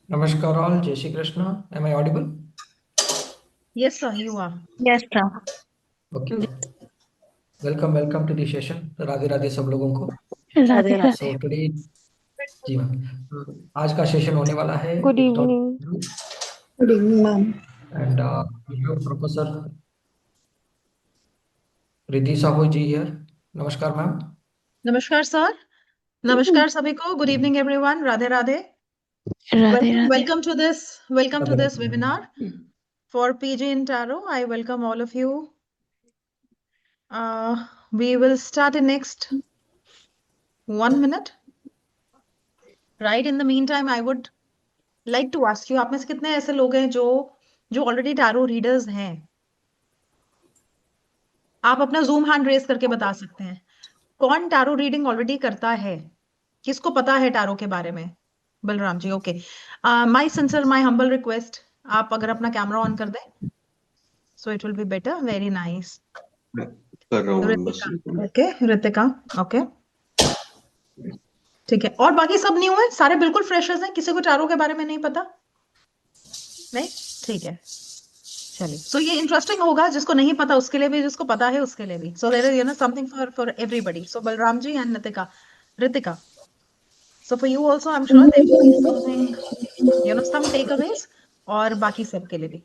Namaskar all, Jai Shri Krishna. Am I audible? Yes, sir, you are. Yes, sir. Okay. Welcome to the session. Radhe Radhe सब लोगों को। Radhe Radhe Radhe. So today जी ma'am, आज का session होने वाला है good evening. Good evening ma'am. And professor Riddhi Sahu ji here. नमस्कार मैम। नमस्कार सर। नमस्कार सभी को। Good evening everyone. Radhe Radhe. Radhe Radhe. Welcome to Radhe this Radhe webinar for PG in Tarot. I welcome all of you. We will start in next 1 minute. Right. In the meantime, I would like to ask you, आप में से कितने ऐसे लोग हैं जो already tarot readers हैं? आप अपना जूम हैंड रेस करके बता सकते हैं। कौन टैरो रीडिंग ऑलरेडी करता है? किसको पता है टैरो के बारे में? Balram ji, okay. My humble request, आप अगर अपना कैमरा ऑन कर दें so it will be better. Very nice. कर रहा हूँ बस। ऋतिका, ओके। ऋतिका, ओके, ठीक है। और बाकी सब न्यू है, सारे बिल्कुल फ्रेशर्स हैं, किसी को टैरो के बारे में नहीं पता? नहीं, ठीक है, चलिए। सो ये इंटरेस्टिंग होगा, जिसको नहीं पता उसके लिए भी, जिसको पता है उसके लिए भी। So there is something for everybody. So Balram ji and Ritika, so for you also I'm sure there will be something, some takeaways, और बाकी सबके लिए भी।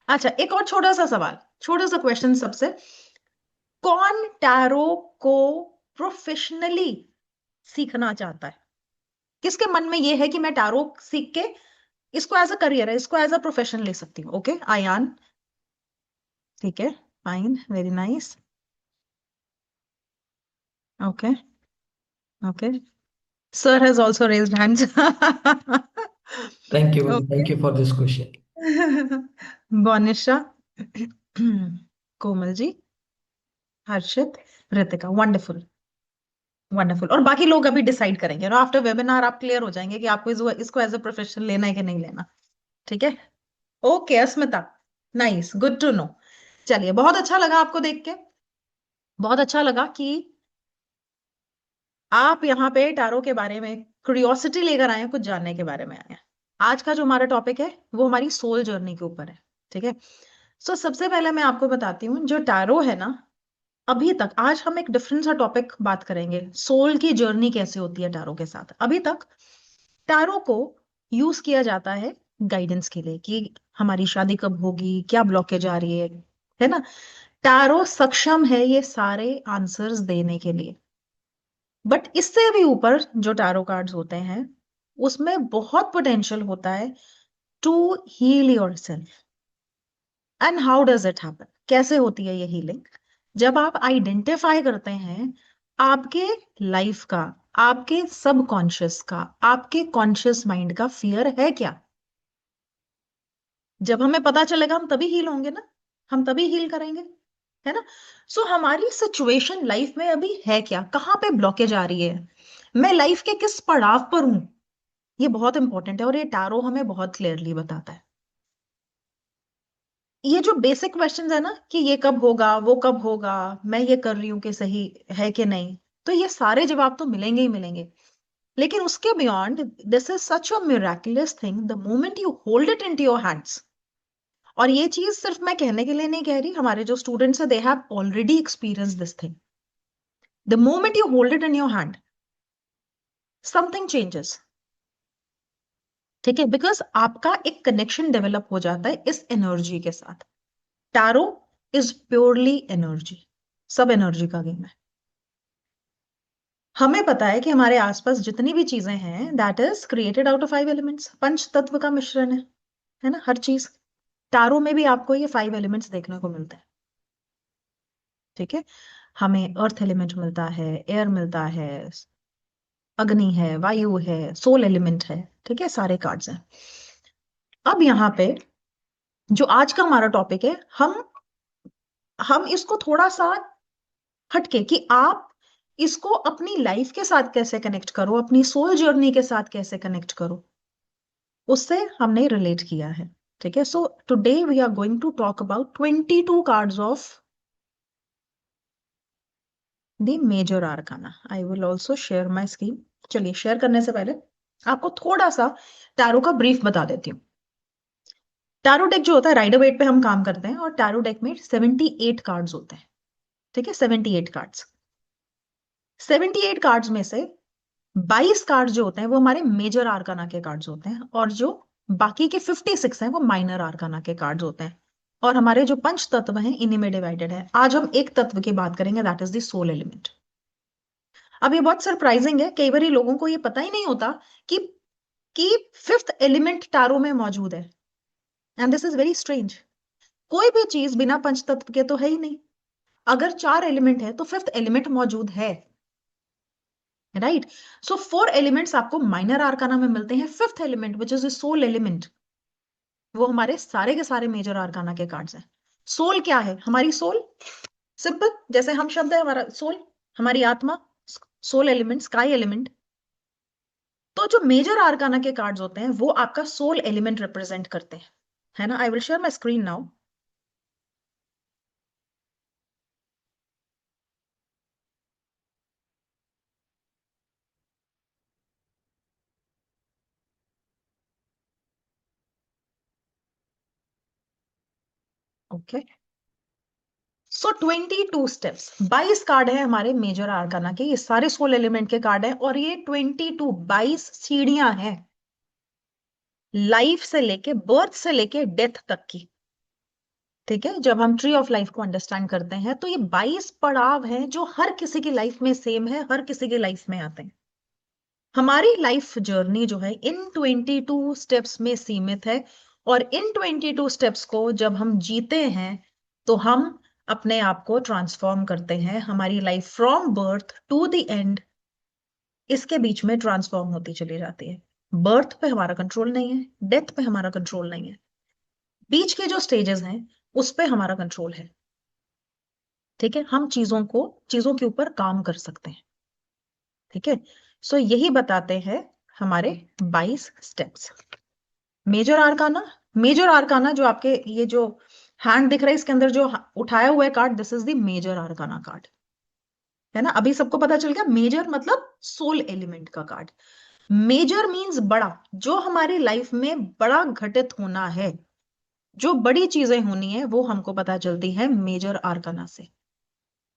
अच्छा, एक और छोटा सा सवाल, छोटा सा क्वेश्चन सबसे। कौन टैरो को प्रोफेशनली सीखना चाहता है? किसके मन में ये है कि मैं टैरो सीख के इसको एज अ करियर है, इसको एज अ प्रोफेशन ले सकती हूँ? ओके, आयान, ठीक है, fine, very nice, okay, okay. Sir has also raised hands. Thank you Okay. For this question. Bonisha, Komal ji, Harshit, Ritika, wonderful, wonderful. और बाकी लोग अभी डिसाइड करेंगे ना, आफ्टर वेबिनार आप क्लियर हो जाएंगे कि आपको इसको एज अ प्रोफेशन लेना है कि नहीं लेना। ठीक है, okay. Asmita, nice, good to know. चलिए, बहुत अच्छा लगा आपको देख के, बहुत अच्छा लगा कि आप यहाँ पे टैरो के बारे में क्यूरियोसिटी लेकर आए हैं, कुछ जानने के बारे में आए हैं। आज का जो हमारा टॉपिक है वो हमारी सोल जर्नी के ऊपर है, ठीक है। सो सबसे पहले मैं आपको बताती हूँ, जो टैरो है ना, अभी तक, आज हम एक डिफरेंट सा टॉपिक बात करेंगे, सोल की जर्नी कैसे होती है टैरो के साथ। अभी तक टैरो को यूज किया जाता है गाइडेंस के लिए, कि हमारी शादी कब होगी, क्या ब्लॉकेज आ रही है ना। टैरो सक्षम है ये सारे आंसर्स देने के लिए, बट इससे भी ऊपर जो टैरो कार्ड्स होते हैं उसमें बहुत पोटेंशियल होता है to heal yourself. And how does it happen? कैसे होती है ये हीलिंग? जब आप आइडेंटिफाई करते हैं आपके लाइफ का, आपके सबकॉन्शियस का, आपके कॉन्शियस माइंड का फियर है क्या। जब हमें पता चलेगा हम तभी हील होंगे ना, हम तभी हील करेंगे, है ना। सो हमारी सिचुएशन लाइफ में अभी है क्या, कहाँ पे ब्लॉकेज आ रही है, मैं लाइफ के किस पड़ाव पर हूं, ये बहुत इंपॉर्टेंट है और ये टैरो हमें बहुत क्लियरली बताता है। ये जो बेसिक क्वेश्चंस है ना, कि ये कब होगा, वो कब होगा, मैं ये कर रही हूं कि सही है कि नहीं, तो ये सारे जवाब तो मिलेंगे ही मिलेंगे। लेकिन उसके beyond, this is such a miraculous thing the moment you hold it into your hands. और ये चीज सिर्फ मैं कहने के लिए नहीं कह रही, हमारे जो स्टूडेंट्स है they have already experience this thing. The moment you hold it in your hand, something changes, ठीक है, बिकॉज आपका एक कनेक्शन डेवलप हो जाता है इस एनर्जी के साथ। टैरो इज प्योरली एनर्जी, सब एनर्जी का गेम है। हमें पता है कि हमारे आसपास जितनी भी चीजें हैं that is created out of 5 elements, पंच तत्व का मिश्रण है ना हर चीज। टैरो में भी आपको ये 5 एलिमेंट्स देखने को मिलते हैं, ठीक है। हमें अर्थ एलिमेंट मिलता है, एयर मिलता है, अग्नि है, वायु है, सोल एलिमेंट है, ठीक है, सारे कार्ड्स हैं। अब यहाँ पे जो आज का हमारा टॉपिक है, हम इसको थोड़ा सा हटके, कि आप इसको अपनी लाइफ के साथ कैसे कनेक्ट करो, अपनी सोल जर्नी के साथ कैसे कनेक्ट करो, उससे हमने रिलेट किया है, ठीक है। So today we are going to talk about 22 cards of the major arcana. I will also share my screen. चलिए, शेयर करने से पहले आपको थोड़ा सा टैरो का ब्रीफ बता देती हूँ। टैरो डेक जो होता है, राइडर वेट पे हम काम करते हैं, और टैरो डेक में 78 कार्ड्स होते हैं। ठीक है, 78 कार्ड्स। 78 कार्ड्स में से 22 कार्ड्स जो होते हैं वो हमारे मेजर आर्काना के कार्ड्स होते हैं, और जो बाकी के 56 हैं वो माइनर आर्काना के कार्ड्स होते हैं। और हमारे जो पंच तत्व हैं इन्हीं में डिवाइडेड है। आज हम एक तत्व की बात करेंगे, that is the soul element. अब ये बहुत सरप्राइजिंग है, कई बार लोगों को ये पता ही नहीं होता कि कि फिफ्थ एलिमेंट टैरो में मौजूद है, and this is very strange. कोई भी चीज बिना पंच तत्व के तो है ही नहीं। अगर 4 एलिमेंट है तो फिफ्थ एलिमेंट मौजूद है, राइट। सो 4 एलिमेंट्स आपको माइनर आर्काना में मिलते हैं। Fifth element which is soul element, वो हमारे सारे के सारे मेजर आर्काना के कार्ड्स हैं। सोल क्या है? हमारी सोल, सिंपल, जैसे हम शब्द है हमारा सोल, हमारी आत्मा, सोल एलिमेंट, स्काई एलिमेंट। तो जो मेजर आर्काना के कार्ड्स होते हैं वो आपका सोल एलिमेंट रिप्रेजेंट करते हैं, है ना। I will share my screen now. Okay, so 22 steps, 22 card है हमारे मेजर आर्काना के, ये सारे सोल एलिमेंट के कार्ड हैं, और ये 22 सीढ़ियां हैं लाइफ से लेके, बर्थ से लेके डेथ तक की। ठीक है, जब हम ट्री ऑफ लाइफ को अंडरस्टैंड करते हैं तो ये 22 पड़ाव हैं जो हर किसी की लाइफ में सेम है, हर किसी की लाइफ में आते हैं। हमारी लाइफ जर्नी जो है इन 22 स्टेप्स में सीमित है, और इन 22 स्टेप्स को जब हम जीते हैं तो हम अपने आप को ट्रांसफॉर्म करते हैं। हमारी life from birth to the end, इसके बीच में ट्रांसफॉर्म होती चली जाती है। बर्थ पे हमारा कंट्रोल नहीं है, डेथ पे हमारा कंट्रोल नहीं है, बीच के जो स्टेजेस हैं उस पे हमारा कंट्रोल है। ठीक है, हम चीजों के ऊपर काम कर सकते हैं। ठीक है, सो यही बताते हैं हमारे 22 steps. Major arcana, major arcana जो आपके ये जो हैंड दिख रहा है इसके अंदर जो उठाया हुआ है card, this is the major arcana card, है ना। अभी सबको पता चल गया, मेजर मतलब सोल एलिमेंट का कार्ड। मेजर मींस बड़ा, जो हमारी लाइफ में बड़ा घटित होना है, जो बड़ी चीजें होनी है वो हमको पता चलती है मेजर आर्काना से।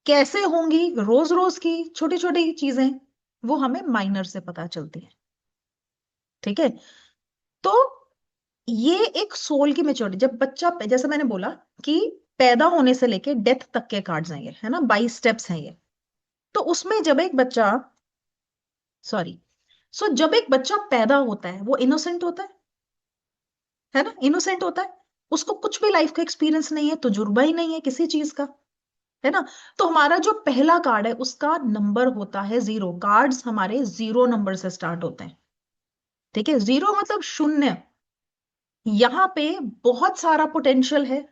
कैसे होंगी रोज रोज की छोटी छोटी चीजें, वो हमें माइनर से पता चलती है। ठीक है, तो ये एक सोल की मेच्योरिटी, जब बच्चा, जैसे मैंने बोला कि पैदा होने से लेके डेथ तक के कार्ड्स हैं ये, है ना, 22 स्टेप्स हैं ये। तो उसमें जब एक बच्चा, सॉरी, जब एक बच्चा पैदा होता है वो इनोसेंट होता है ना, इनोसेंट होता है, उसको कुछ भी लाइफ का एक्सपीरियंस नहीं है, तजुर्बा ही नहीं है किसी चीज का, है ना। तो हमारा जो पहला कार्ड है उसका नंबर होता है 0। कार्ड्स हमारे 0 नंबर से स्टार्ट होते हैं। ठीक है, 0 मतलब शून्य। यहाँ पे बहुत सारा पोटेंशियल है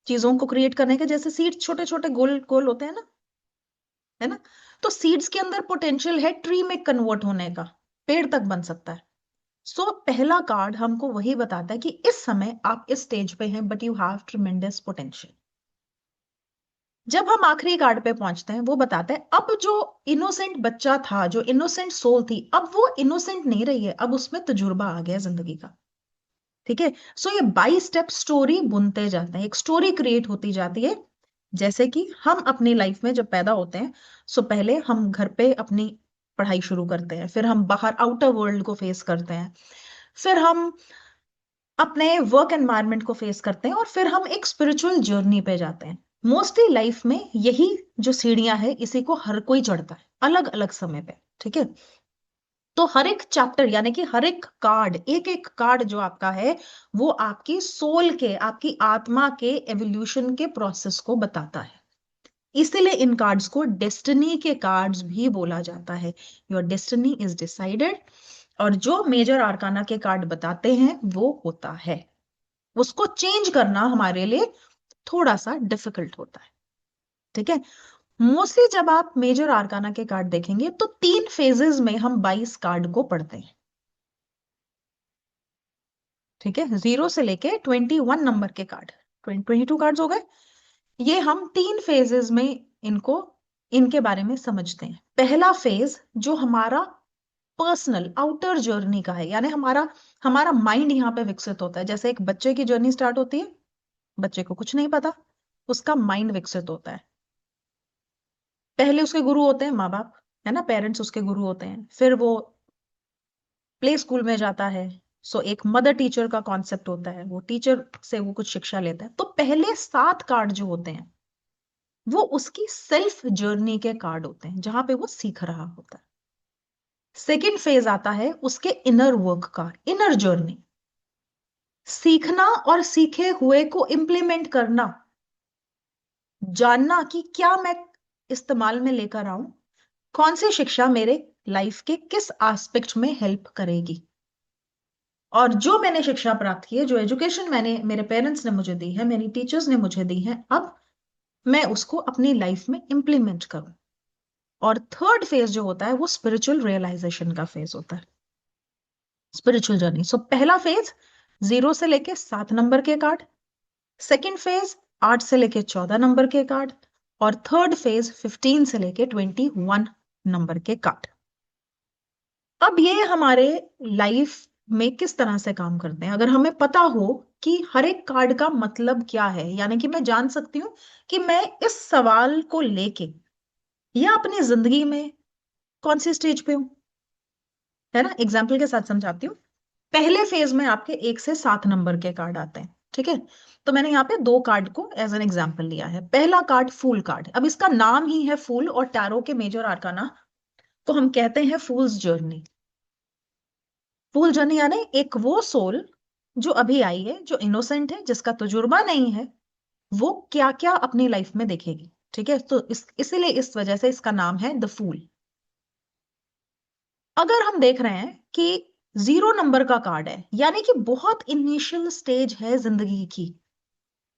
चीजों को क्रिएट करने का, जैसे सीड्स छोटे छोटे गोल गोल होते हैं ना, है ना। तो सीड्स के अंदर पोटेंशियल है ट्री में कन्वर्ट होने का, पेड़ तक बन सकता है। पहला कार्ड हमको वही बताता है कि इस समय आप इस स्टेज पे हैं, but you have tremendous potential. जब हम आखिरी कार्ड पे पहुंचते हैं वो बताता है अब जो इनोसेंट बच्चा था, जो इनोसेंट सोल थी, अब वो इनोसेंट नहीं रही है, अब उसमें तजुर्बा आ गया जिंदगी का। ठीक है, ये 22 स्टेप स्टोरी बुनते जाते हैं, एक स्टोरी क्रिएट होती जाती है। जैसे कि हम अपनी लाइफ में जब पैदा होते हैं, पहले हम घर पे अपनी पढ़ाई शुरू करते हैं, फिर हम बाहर आउटर वर्ल्ड को फेस करते हैं, फिर हम अपने वर्क एनवायरनमेंट को फेस करते हैं, और फिर हम एक स्पिरिचुअल जर्नी पे जाते हैं। मोस्टली लाइफ में यही जो सीढ़ियां है इसी को हर कोई चढ़ता है अलग अलग समय पे। ठीक है, तो हर एक चैप्टर यानी कि हर एक कार्ड, एक एक कार्ड जो आपका है वो आपकी सोल के, आपकी आत्मा के एवोल्यूशन के प्रोसेस को बताता है। इसीलिए इन कार्ड्स को डेस्टिनी के कार्ड्स भी बोला जाता है। योर डेस्टिनी इज डिसाइडेड, और जो मेजर आर्काना के कार्ड बताते हैं वो होता है, उसको चेंज करना हमारे लिए थोड़ा सा डिफिकल्ट होता है। ठीक है, मोस्टली जब आप मेजर आर्काना के कार्ड देखेंगे तो 3 फेजेस में हम 22 कार्ड को पढ़ते हैं। ठीक है, 0 से लेके 21 नंबर के कार्ड, 22 कार्ड्स हो गए। ये हम 3 फेजेस में इनके बारे में समझते हैं। पहला फेज जो हमारा पर्सनल आउटर जर्नी का है, यानी हमारा हमारा माइंड यहाँ पे विकसित होता है। जैसे एक बच्चे की जर्नी स्टार्ट होती है, बच्चे को कुछ नहीं पता, उसका माइंड विकसित होता है। पहले उसके गुरु होते हैं माँ बाप, है ना, पेरेंट्स उसके गुरु होते हैं। फिर वो प्ले स्कूल में जाता है, सो एक मदर टीचर का कॉन्सेप्ट होता है, वो टीचर से वो कुछ शिक्षा लेता है। तो पहले 7 कार्ड जो होते हैं वो उसकी सेल्फ जर्नी के कार्ड होते हैं, जहां पे वो सीख रहा होता है। सेकेंड फेज आता है उसके इनर वर्क का, इनर जर्नी, सीखना और सीखे हुए को इंप्लीमेंट करना, जानना कि क्या मैं इस्तेमाल में लेकर आऊं, कौन सी शिक्षा मेरे लाइफ के किस एस्पेक्ट में हेल्प करेगी। और जो मैंने शिक्षा प्राप्त की है, जो एजुकेशन मैंने, मेरे पेरेंट्स ने मुझे दी है, मेरी टीचर्स ने मुझे दी है, अब मैं उसको अपनी लाइफ में इंप्लीमेंट करूं। और थर्ड फेज जो होता है वो स्पिरिचुअल रियलाइजेशन का फेज होता है, स्पिरिचुअल जर्नी। सो पहला फेज 0 से लेके 7 नंबर के कार्ड, सेकेंड फेज 8 से लेके 14 नंबर के कार्ड, और थर्ड फेज 15 से लेके 21 नंबर के कार्ड। अब ये हमारे लाइफ में किस तरह से काम करते हैं, अगर हमें पता हो कि हर एक कार्ड का मतलब क्या है, यानी कि मैं जान सकती हूँ कि मैं इस सवाल को लेके या अपनी जिंदगी में कौन सी स्टेज पे हूं, है ना। एग्जाम्पल के साथ समझाती हूँ। पहले फेज में आपके 1 से 7 नंबर के कार्ड आते हैं, ठीक है। तो मैंने यहाँ पे 2 कार्ड को एज एन एग्जाम्पल लिया है। पहला कार्ड फूल कार्ड, अब इसका नाम ही है फूल, और टैरो के मेजर आर्काना को हम कहते हैं फूल्स जर्नी। फूल जर्नी यानी एक वो सोल जो अभी आई है, जो इनोसेंट है, जिसका तजुर्बा नहीं है, वो क्या क्या अपनी लाइफ में देखेगी, ठीक है। तो इसीलिए इस वजह से इसका नाम है द फूल। अगर हम देख रहे हैं कि 0 नंबर का कार्ड है, यानी कि बहुत इनिशियल स्टेज है जिंदगी की,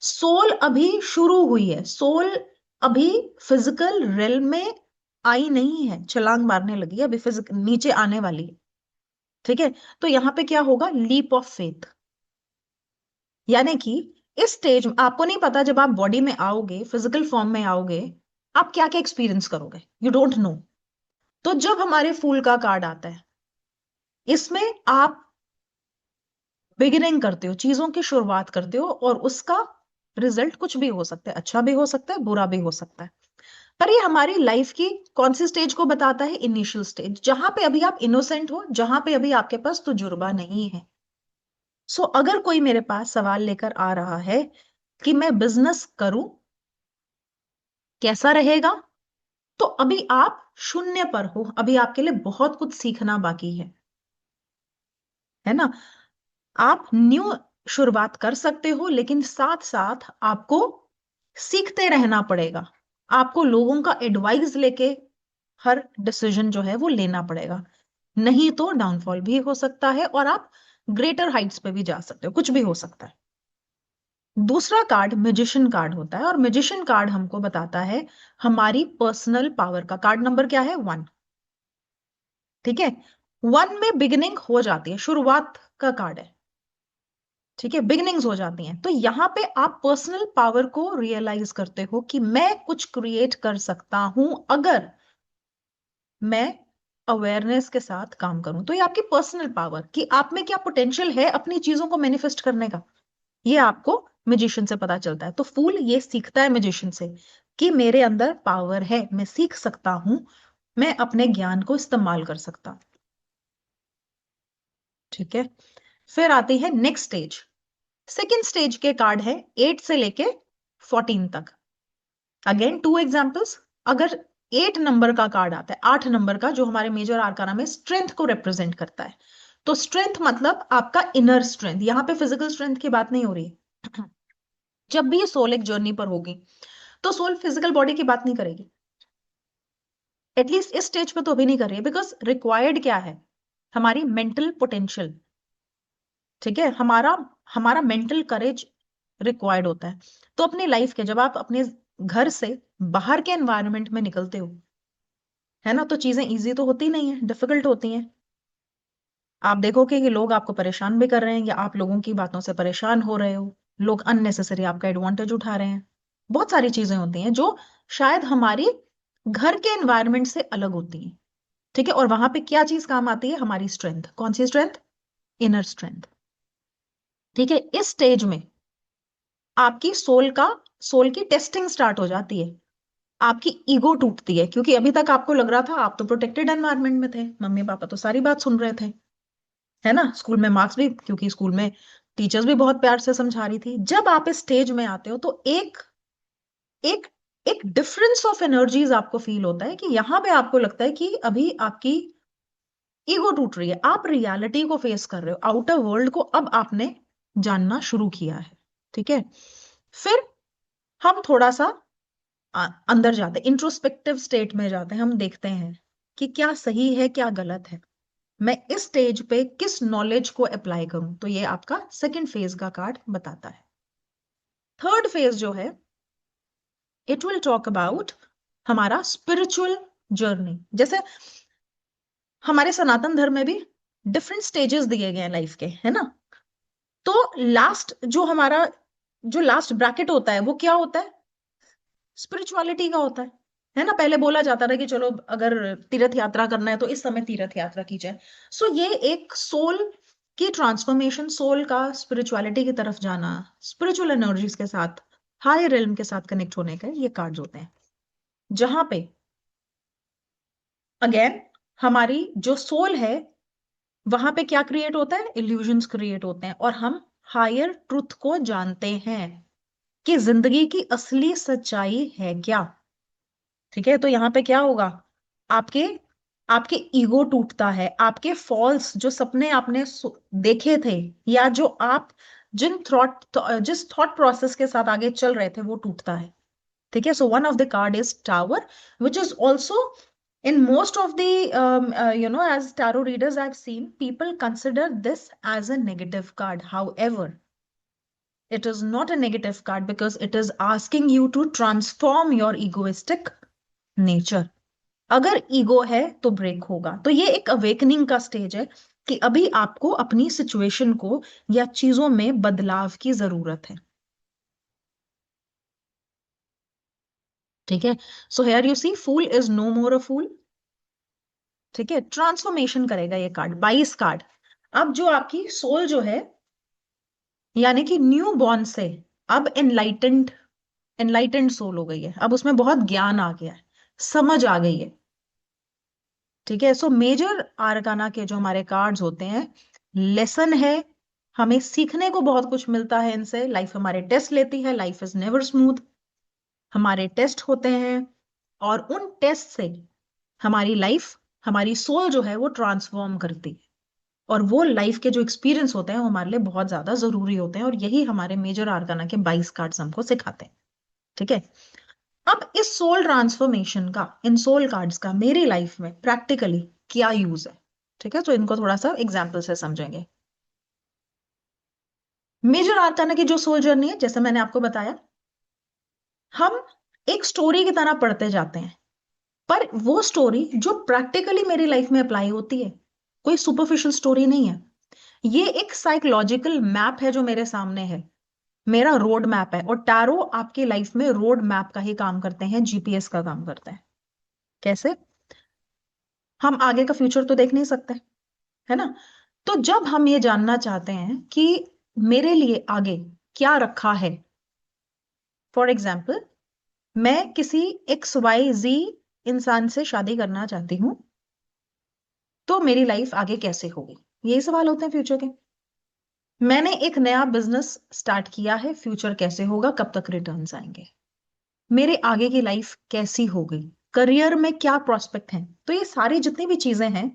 सोल अभी शुरू हुई है, सोल अभी फिजिकल रेल में आई नहीं है, छलांग मारने लगी है, अभी फिजिकल नीचे आने वाली है, ठीक है। तो यहां पे क्या होगा, लीप ऑफ फेथ, यानी कि इस स्टेज में आपको नहीं पता, जब आप बॉडी में आओगे, फिजिकल फॉर्म में आओगे, आप क्या क्या एक्सपीरियंस करोगे, यू डोंट नो। तो जब हमारे फूल का कार्ड आता है, इसमें आप बिगिनिंग करते हो, चीजों की शुरुआत करते हो, और उसका रिजल्ट कुछ भी हो सकता है, अच्छा भी हो सकता है, बुरा भी हो सकता है। पर ये हमारी लाइफ की कौन सी स्टेज को बताता है, इनिशियल स्टेज, जहां पे अभी आप इनोसेंट हो, जहां पे अभी आपके पास तजुर्बा नहीं है। सो अगर कोई मेरे पास सवाल लेकर आ रहा है कि मैं बिजनेस करूं, कैसा रहेगा, तो अभी आप शून्य पर हो, अभी आपके लिए बहुत कुछ सीखना बाकी है ना। आप न्यू शुरुआत कर सकते हो, लेकिन साथ साथ आपको सीखते रहना पड़ेगा, आपको लोगों का एडवाइस लेके हर डिसीजन जो है वो लेना पड़ेगा, नहीं तो डाउनफॉल भी हो सकता है और आप ग्रेटर हाइट्स पे भी जा सकते हो, कुछ भी हो सकता है। दूसरा कार्ड मैजिशियन कार्ड होता है, और मैजिशियन कार्ड हमको बताता है हमारी पर्सनल पावर का। कार्ड नंबर क्या है, 1, ठीक है। 1 में बिगिनिंग हो जाती है, शुरुआत का कार्ड है, ठीक है, बिगिनिंग्स हो जाती हैं। तो यहां पे आप पर्सनल पावर को रियलाइज करते हो कि मैं कुछ क्रिएट कर सकता हूं अगर मैं अवेयरनेस के साथ काम करूं। तो ये आपकी पर्सनल पावर, कि आप में क्या पोटेंशियल है अपनी चीजों को मैनिफेस्ट करने का, ये आपको मैजिशियन से पता चलता है। तो फूल ये सीखता है मैजिशियन से कि मेरे अंदर पावर है, मैं सीख सकता हूं, मैं अपने ज्ञान को इस्तेमाल कर सकता हूं, ठीक है। फिर आती है नेक्स्ट स्टेज। सेकेंड स्टेज के कार्ड है 8 से लेके 14 तक। Again 2 examples. अगर 8 नंबर का कार्ड आता है, 8 नंबर का, जो हमारे मेजर आर्काना में स्ट्रेंथ को रिप्रेजेंट करता है, तो स्ट्रेंथ मतलब आपका इनर स्ट्रेंथ, यहां पे फिजिकल स्ट्रेंथ की बात नहीं हो रही है। जब भी ये सोल एक जर्नी पर होगी, तो सोल फिजिकल बॉडी की बात नहीं करेगी, एटलीस्ट इस स्टेज पे तो अभी नहीं कर रही है, बिकॉज रिक्वायर्ड क्या है, हमारी मेंटल पोटेंशियल, ठीक है, हमारा हमारा मेंटल करेज रिक्वायर्ड होता है। तो अपनी लाइफ के, जब आप अपने घर से बाहर के एनवायरनमेंट में निकलते हो, है ना, तो चीजें इजी तो होती नहीं है, डिफिकल्ट होती हैं। आप देखोगे कि लोग आपको परेशान भी कर रहे हैं, या आप लोगों की बातों से परेशान हो रहे हो, लोग अननेसेसरी आपका एडवांटेज उठा रहे हैं, बहुत सारी चीजें होती हैं जो शायद हमारी घर के एनवायरनमेंट से अलग होती हैं। ठीक है, और वहां पे क्या चीज काम आती है? हमारी स्ट्रेंथ। कौन सी स्ट्रेंथ? Inner strength. ठीक है, इस स्टेज में आपकी सोल की टेस्टिंग स्टार्ट हो जाती है। आपकी ईगो टूटती है, क्योंकि अभी तक आपको लग रहा था आप तो प्रोटेक्टेड एनवायरनमेंट में थे, मम्मी पापा तो सारी बात सुन रहे थे, है ना, स्कूल में मार्क्स भी, क्योंकि स्कूल में टीचर्स भी बहुत प्यार से समझा रही थी। जब आप इस स्टेज में आते हो तो एक एक एक डिफरेंस ऑफ एनर्जीज आपको फील होता है, कि यहां पे आपको लगता है कि अभी आपकी ईगो टूट रही है, आप रियलिटी को फेस कर रहे हो, आउटर वर्ल्ड को अब आपने जानना शुरू किया है। ठीक है, फिर हम थोड़ा सा अंदर जाते हैं, इंट्रोस्पेक्टिव स्टेट में जाते हैं, हम देखते हैं कि क्या सही है क्या गलत है, मैं इस स्टेज पे किस नॉलेज को अप्लाई करूं। तो ये आपका सेकंड फेज का कार्ड बताता है। थर्ड फेज जो है, इट विल टॉक अबाउट हमारा स्पिरिचुअल जर्नी। जैसे हमारे सनातन धर्म में भी डिफरेंट स्टेजेस दिए गए हैं लाइफ के, है ना। तो जो लास्ट ब्रैकेट होता है वो क्या होता है? स्पिरिचुअलिटी का होता है ना। पहले बोला जाता था कि चलो अगर तीर्थ यात्रा करना है तो इस समय तीर्थ यात्रा की जाए। सो ये एक सोल की ट्रांसफॉर्मेशन, सोल का स्पिरिचुअलिटी की तरफ जाना, स्पिरिचुअल एनर्जीज के साथ, हायर रिल्म के साथ कनेक्ट होने का ये कार्ड्स होते हैं, जहां पे अगेन हमारी जो सोल है वहां पे क्या क्रिएट होता है? इल्यूजन्स क्रिएट होते हैं, और हम हायर ट्रुथ को जानते हैं कि जिंदगी की असली सच्चाई है क्या। ठीक है, तो यहाँ पे क्या होगा? आपके आपके ईगो टूटता है, आपके फॉल्स जो सपने आपने देखे थे, या जो आप जिस थॉट प्रोसेस के साथ आगे चल रहे थे वो टूटता है। ठीक है, so one of the card is tower, which is also in most of the as tarot readers I've seen, people consider this as a negative card. However, it is not a negative card, because it is asking you to transform your egoistic nature. अगर ego है तो break होगा। तो ये एक awakening का stage है कि अभी आपको अपनी सिचुएशन को या चीजों में बदलाव की जरूरत है। ठीक है, so here you see fool is no more a fool. ठीक है, ट्रांसफॉर्मेशन करेगा ये कार्ड, 22 कार्ड। अब जो आपकी सोल जो है, यानी कि न्यू बॉर्न से अब एनलाइटेंड सोल हो गई है, अब उसमें बहुत ज्ञान आ गया है, समझ आ गई है। ठीक है, सो मेजर आर्काना के जो हमारे कार्ड्स होते हैं, लेसन है, हमें सीखने को बहुत कुछ मिलता है इनसे। लाइफ हमारे टेस्ट लेती है, लाइफ इज नेवर स्मूथ, हमारे टेस्ट होते हैं, और उन टेस्ट से हमारी लाइफ, हमारी सोल जो है वो ट्रांसफॉर्म करती है, और वो लाइफ के जो एक्सपीरियंस होते हैं वो हमारे लिए बहुत ज्यादा जरूरी होते हैं, और यही हमारे मेजर आर्काना के 22 कार्ड्स हमको सिखाते हैं। ठीक है, अब इस सोल ट्रांसफॉर्मेशन का, इन सोल कार्ड्स का मेरी लाइफ में प्रैक्टिकली क्या यूज है? ठीक है, तो इनको थोड़ा सा एग्जाम्पल से समझेंगे। मेजर आर्काना की जो सोल जर्नी है, जैसे मैंने आपको बताया, हम एक स्टोरी की तरह पढ़ते जाते हैं, पर वो स्टोरी जो प्रैक्टिकली मेरी लाइफ में अप्लाई होती है, कोई सुपरफिशियल स्टोरी नहीं है। ये एक साइकोलॉजिकल मैप है जो मेरे सामने है, मेरा रोड मैप है। और टैरो आपकी लाइफ में रोड मैप का ही काम करते हैं, जीपीएस का काम करते हैं। कैसे? हम आगे का फ्यूचर तो देख नहीं सकते, है ना। तो जब हम ये जानना चाहते हैं कि मेरे लिए आगे क्या रखा है, फॉर एग्जाम्पल मैं किसी XYZ इंसान से शादी करना चाहती हूं, तो मेरी लाइफ आगे कैसे होगी, यही सवाल होते हैं फ्यूचर के। मैंने एक नया बिजनेस स्टार्ट किया है, फ्यूचर कैसे होगा, कब तक रिटर्न्स आएंगे, मेरे आगे की लाइफ कैसी होगी, करियर में क्या प्रोस्पेक्ट हैं। तो ये सारी जितनी भी चीजें हैं,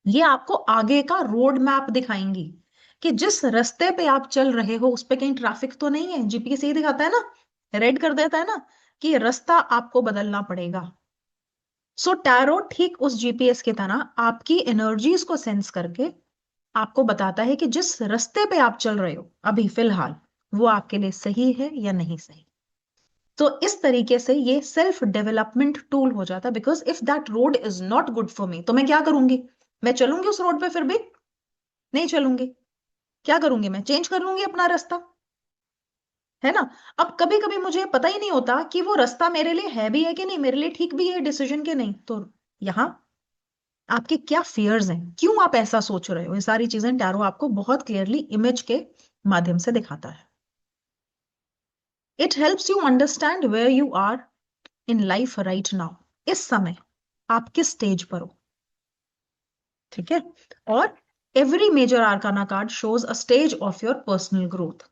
ये आपको आगे का रोड मैप दिखाएंगी कि जिस रास्ते पे आप चल रहे हो उस पे कहीं ट्रैफिक तो नहीं है। जीपीएस यही दिखाता है ना, रेड कर देता है ना, कि रास्ता आपको बदलना पड़ेगा। सो टैरो ठीक उस जीपीएस की तरह आपकी एनर्जीज को सेंस करके आपको बताता है कि जिस रास्ते पे आप चल रहे हो अभी फिलहाल, वो आपके लिए सही है या नहीं सही। तो इस तरीके से ये सेल्फ डेवलपमेंट टूल हो जाता है, because if that road is not good for me, तो मैं क्या करूंगी? मैं चलूंगी उस रोड पे? फिर भी नहीं चलूंगी। क्या करूंगी? मैं चेंज कर लूंगी अपना रास्ता, है ना। अब कभी कभी मुझे पता ही नहीं होता कि वो रास्ता मेरे लिए है भी है कि नहीं, मेरे लिए ठीक भी है डिसीजन के नहीं, तो यहाँ आपके क्या फियर्स हैं, क्यों आप ऐसा सोच रहे हो, ये सारी चीजें टैरो आपको बहुत क्लियरली इमेज के माध्यम से दिखाता है। It helps you understand where you are in life right now, इस समय आप किस स्टेज पर हो, ठीक है। और every major arcana card shows a stage of your personal growth.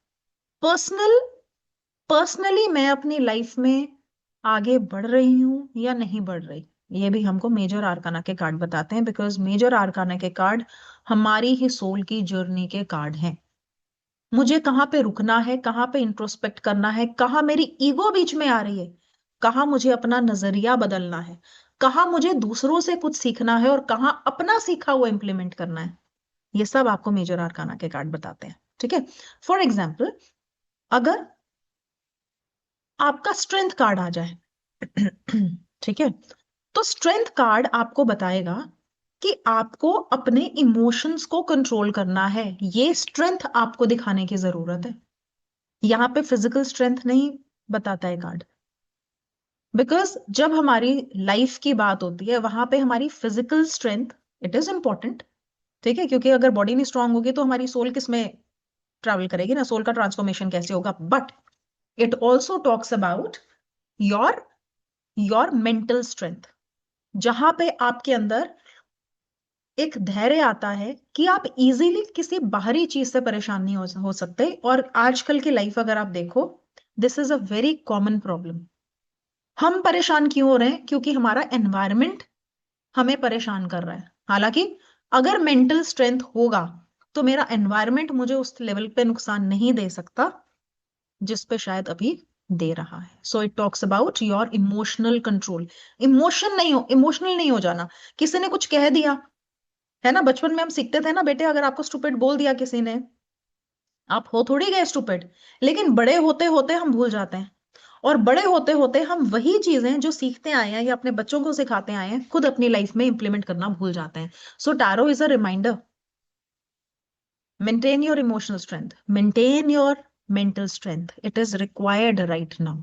Personally मैं अपनी लाइफ में आगे बढ़ रही हूं या नहीं बढ़ रही, ये भी हमको मेजर आर्काना के कार्ड बताते हैं, बिकॉज मेजर आर्काना के कार्ड हमारी ही सोल की जर्नी के कार्ड हैं। मुझे कहाँ पे रुकना है, कहाँ पे इंट्रोस्पेक्ट करना है, कहाँ मेरी ईगो बीच में आ रही है, कहाँ मुझे अपना नजरिया बदलना है, कहाँ मुझे दूसरों से कुछ सीखना है और कहाँ अपना सीखा हुआ इंप्लीमेंट करना है, ये सब आपको मेजर आर्काना के कार्ड बताते हैं, ठीक है। फॉर एग्जाम्पल, अगर आपका स्ट्रेंथ कार्ड आ जाए, ठीक है, तो स्ट्रेंथ कार्ड आपको बताएगा कि आपको अपने इमोशंस को कंट्रोल करना है, ये स्ट्रेंथ आपको दिखाने की जरूरत है। यहाँ पे फिजिकल स्ट्रेंथ नहीं बताता है कार्ड, बिकॉज जब हमारी लाइफ की बात होती है वहां पे हमारी physical strength it is important, ठीक है, क्योंकि अगर बॉडी नहीं स्ट्रांग होगी तो हमारी सोल किस में ट्रैवल करेगी ना, सोल का ट्रांसफॉर्मेशन कैसे होगा। But it also talks about your your mental strength, जहां पे आपके अंदर एक धैर्य आता है कि आप इजीली किसी बाहरी चीज से परेशान नहीं हो सकते। और आजकल की लाइफ अगर आप देखो, this is a very common problem. हम परेशान क्यों हो रहे हैं, क्योंकि हमारा एनवायरमेंट हमें परेशान कर रहा है। हालांकि अगर मेंटल स्ट्रेंथ होगा तो मेरा एनवायरमेंट मुझे उस लेवल पे नुकसान नहीं दे सकता जिस पे शायद अभी दे रहा है। So it talks about your emotional control. Emotional नहीं हो जाना। किसी ने कुछ कह दिया है ना, बचपन में हम सीखते थे ना, बेटे अगर आपको स्टूपिड बोल दिया किसी ने, आप हो थोड़ी गए स्टूपिड, लेकिन बड़े होते होते हम भूल जाते हैं। और बड़े होते होते हम वही चीजें जो सीखते आए हैं या अपने बच्चों को सिखाते आए हैं खुद अपनी लाइफ में इंप्लीमेंट करना भूल जाते हैं। So tarot is a reminder, maintain your emotional strength, maintain your mental strength, it is required right now,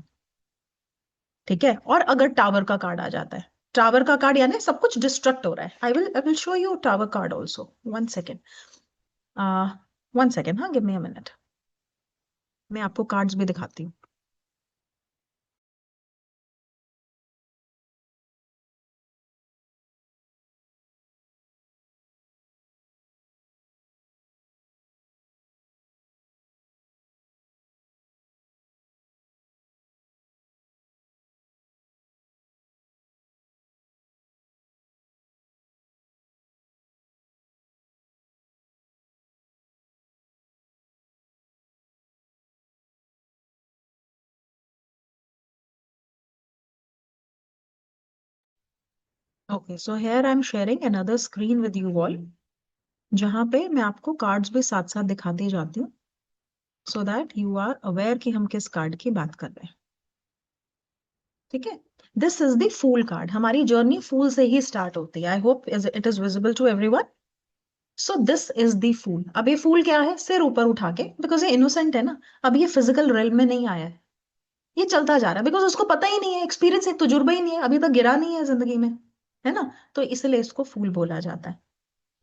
ठीक है। और अगर टावर का कार्ड आ जाता है, टावर का कार्ड यानी सब कुछ डिस्ट्रक्ट हो रहा है। I will show you tower card also, one second, one second, हाँ, गिव मी अ मिनट, मैं आपको कार्ड्स भी दिखाती हूँ। Okay, so here I am sharing another screen with you all, जहां पे मैं आपको कार्ड्स भी साथ साथ दिखाती जाती हूँ, so that you are aware कि हम किस कार्ड की बात कर रहे हैं, ठीक है। This is the fool card. हमारी जर्नी फूल से ही स्टार्ट होती है। I hope it is visible to everyone. So this is the fool. अब ये फूल क्या है, सिर ऊपर उठा के, बिकॉज ये इनोसेंट है ना, अब ये फिजिकल रेल में नहीं आया है, ये चलता जा रहा है, बिकॉज उसको पता ही नहीं है, एक्सपीरियंस है, तजुर्बा ही नहीं है, अभी तक गिरा नहीं है जिंदगी में, है ना, तो इसलिए इसको फूल बोला जाता है।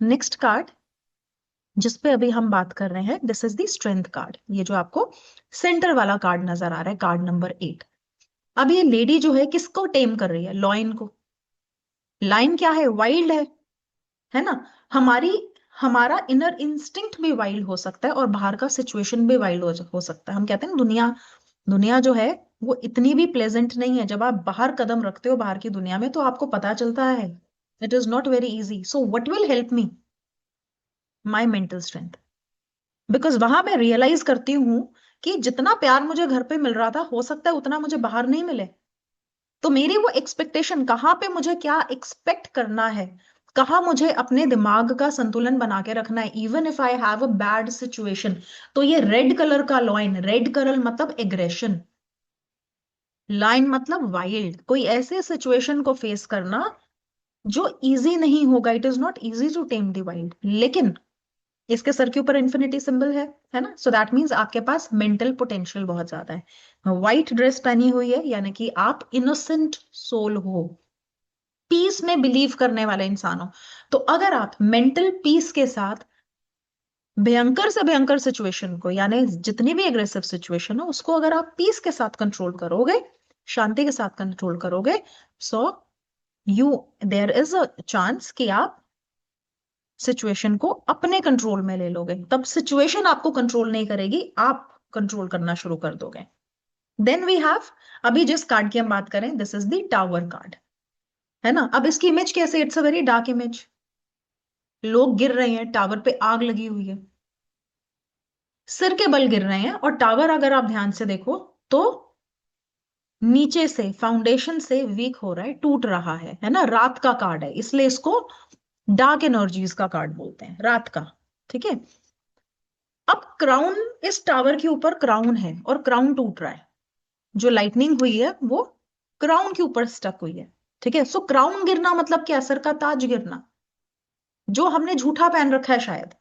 नेक्स्ट कार्ड जिसपे अभी हम बात कर रहे हैं, this is the strength card. ये जो आपको सेंटर वाला कार्ड नजर आ रहा है, कार्ड नंबर 8। अब ये लेडी जो है किसको टेम कर रही है, लॉयन को। लाइन क्या है, वाइल्ड है ना। हमारी हमारा इनर इंस्टिंक्ट भी वाइल्ड हो सकता है और बाहर का सिचुएशन भी वाइल्ड हो सकता है। हम कहते हैं ना, दुनिया दुनिया जो है वो इतनी भी प्लेजेंट नहीं है। जब आप बाहर कदम रखते हो बाहर की दुनिया में तो आपको पता चलता है it is not very easy. So what will help me, my mental strength, because वहां मैं रियलाइज करती हूँ कि जितना प्यार मुझे घर पे मिल रहा था हो सकता है उतना मुझे बाहर नहीं मिले। तो मेरी वो एक्सपेक्टेशन, कहाँ पे मुझे क्या एक्सपेक्ट करना है, कहाँ मुझे अपने दिमाग का संतुलन बना के रखना है, even if I have a bad situation. तो ये रेड कलर का लॉइन, रेड कलर मतलब एग्रेशन, लाइन मतलब वाइल्ड, कोई ऐसे सिचुएशन को फेस करना जो इजी नहीं होगा। It is not easy to tame the wild, लेकिन इसके सर के ऊपर इन्फिनिटी सिंबल है ना, सो दैट मीन्स आपके पास मेंटल पोटेंशियल बहुत ज्यादा है। व्हाइट ड्रेस पहनी हुई है यानी कि आप इनोसेंट सोल हो, पीस में बिलीव करने वाले इंसान हो। तो अगर आप मेंटल पीस के साथ भयंकर से भयंकर सिचुएशन को, यानी जितनी भी एग्रेसिव सिचुएशन हो उसको अगर आप पीस के साथ कंट्रोल करोगे, शांति के साथ कंट्रोल करोगे, so you there is a chance कि आप सिचुएशन को अपने कंट्रोल में ले लोगे। तब सिचुएशन आपको कंट्रोल नहीं करेगी, आप कंट्रोल करना शुरू कर दोगे। देन वी हैव, अभी जिस कार्ड की हम बात करें, this is the tower card, है ना। अब इसकी इमेज कैसे, it's a very dark image. लोग गिर रहे हैं, टावर पे आग लगी हुई है, सिर के बल गिर रहे हैं, और टावर अगर आप ध्यान से देखो तो नीचे से, फाउंडेशन से वीक हो रहा है, टूट रहा है ना। रात का कार्ड है, इसलिए इसको डार्क एनर्जीज का कार्ड बोलते हैं, रात का। ठीक है। अब क्राउन, इस टावर के ऊपर क्राउन है और क्राउन टूट रहा है, जो लाइटनिंग हुई है वो क्राउन के ऊपर स्टक हुई है। ठीक है। सो क्राउन गिरना मतलब क्या, सर का ताज गिरना, जो हमने झूठा पहन रखा है शायद।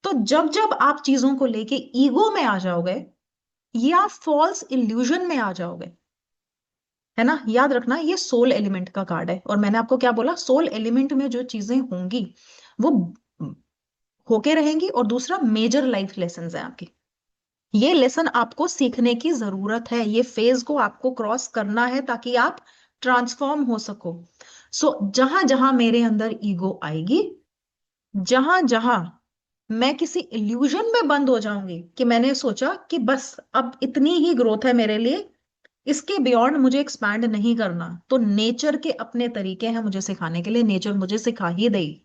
तो जब जब आप चीजों को लेके ईगो में आ जाओगे या फॉल्स इल्यूजन में आ जाओगे, है ना, याद रखना ये सोल एलिमेंट का कार्ड है। और मैंने आपको क्या बोला, सोल एलिमेंट में जो चीजें होंगी वो होके रहेंगी, और दूसरा मेजर लाइफ लेसन है आपकी। ये लेसन आपको सीखने की जरूरत है, ये फेज को आपको क्रॉस करना है ताकि आप ट्रांसफॉर्म हो सको। सो जहां जहां मेरे अंदर ईगो आएगी, जहां जहां मैं किसी इल्यूजन में बंद हो जाऊंगी कि मैंने सोचा कि बस अब इतनी ही ग्रोथ है मेरे लिए, इसके बियॉन्ड मुझे एक्सपैंड नहीं करना, तो नेचर के अपने तरीके हैं मुझे सिखाने के लिए, नेचर मुझे सिखा ही देगी।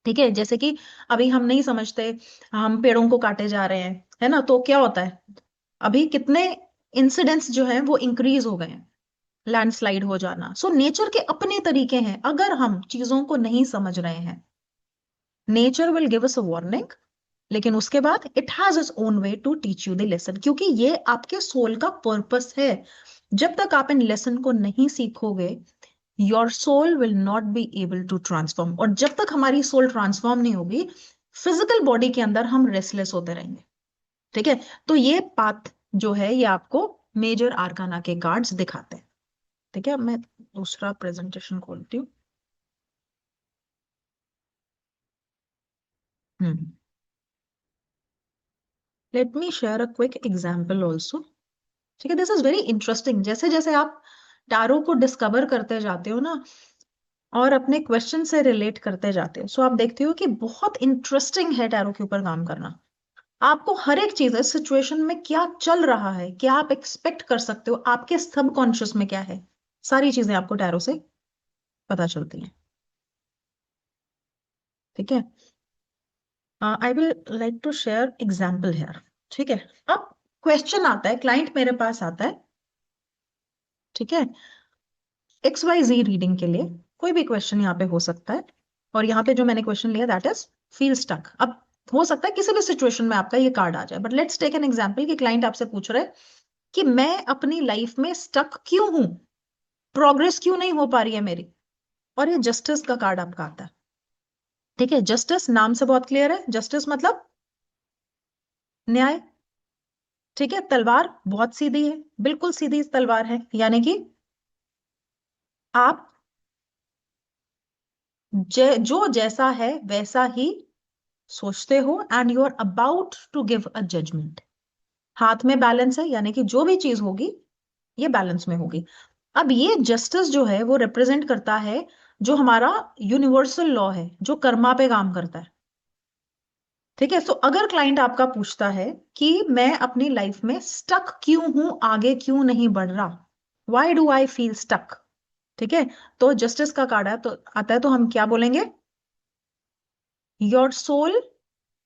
ठीक है। जैसे कि अभी हम नहीं समझते, हम पेड़ों को काटे जा रहे हैं, है ना, तो क्या होता है, अभी कितने इंसिडेंट्स जो हैं वो इंक्रीज हो गए हैं, लैंडस्लाइड हो जाना। सो नेचर के अपने तरीके हैं, अगर हम चीजों को नहीं समझ रहे हैं, nature will give us a warning, लेकिन उसके बाद it has its own way to teach you the lesson, क्योंकि ये आपके सोल का पर्पस है। जब तक आप इन लेसन को नहीं सीखोगे, your soul will not be able to transform. और जब तक हमारी सोल ट्रांसफॉर्म नहीं होगी, फिजिकल बॉडी के अंदर हम रेस्टलेस होते रहेंगे। ठीक है। तो ये पाथ जो है ये आपको मेजर आर्काना के कार्ड्स दिखाते हैं। ठीक है। अब मैं दूसरा प्रेजेंटेशन खोलती हूँ। Let me share a quick example also. ठीक है। This is very interesting. जैसे जैसे आप टैरो को डिस्कवर करते जाते हो ना, और अपने क्वेश्चन से रिलेट करते जाते हो, सो आप देखते हो कि बहुत इंटरेस्टिंग है टैरो के ऊपर काम करना। आपको हर एक चीज, इस सिचुएशन में क्या चल रहा है, क्या आप एक्सपेक्ट कर सकते हो, आपके सबकॉन्शियस में क्या है, सारी चीजें आपको टैरो से पता चलती हैं। ठीक है। I will like to share example here. ठीक है। अब क्वेश्चन आता है, क्लाइंट मेरे पास आता है, ठीक है, XYZ रीडिंग के लिए। कोई भी क्वेश्चन यहाँ पे हो सकता है, और यहाँ पे जो मैंने क्वेश्चन लिया दैट इज फील स्टक। अब हो सकता है किसी भी सिचुएशन में आपका ये कार्ड आ जाए, but let's take an example कि क्लाइंट आपसे पूछ रहे कि मैं अपनी लाइफ में स्टक क्यों हूं, प्रोग्रेस क्यों नहीं हो पा रही है मेरी। और ये जस्टिस का कार्ड आपका आता है। ठीक है। जस्टिस नाम से बहुत क्लियर है, जस्टिस मतलब न्याय। ठीक है। तलवार बहुत सीधी है, बिल्कुल सीधी तलवार है, यानी कि आप जो जैसा है वैसा ही सोचते हो, and you are about to give a judgement. हाथ में बैलेंस है, यानी कि जो भी चीज होगी ये बैलेंस में होगी। अब ये जस्टिस जो है वो रिप्रेजेंट करता है जो हमारा यूनिवर्सल लॉ है, जो कर्मा पे काम करता है। ठीक है। सो अगर क्लाइंट आपका पूछता है कि मैं अपनी लाइफ में स्टक क्यों हूं, आगे क्यों नहीं बढ़ रहा, why do I feel stuck, ठीक है, तो जस्टिस का कार्ड है तो आता है, तो हम क्या बोलेंगे, your soul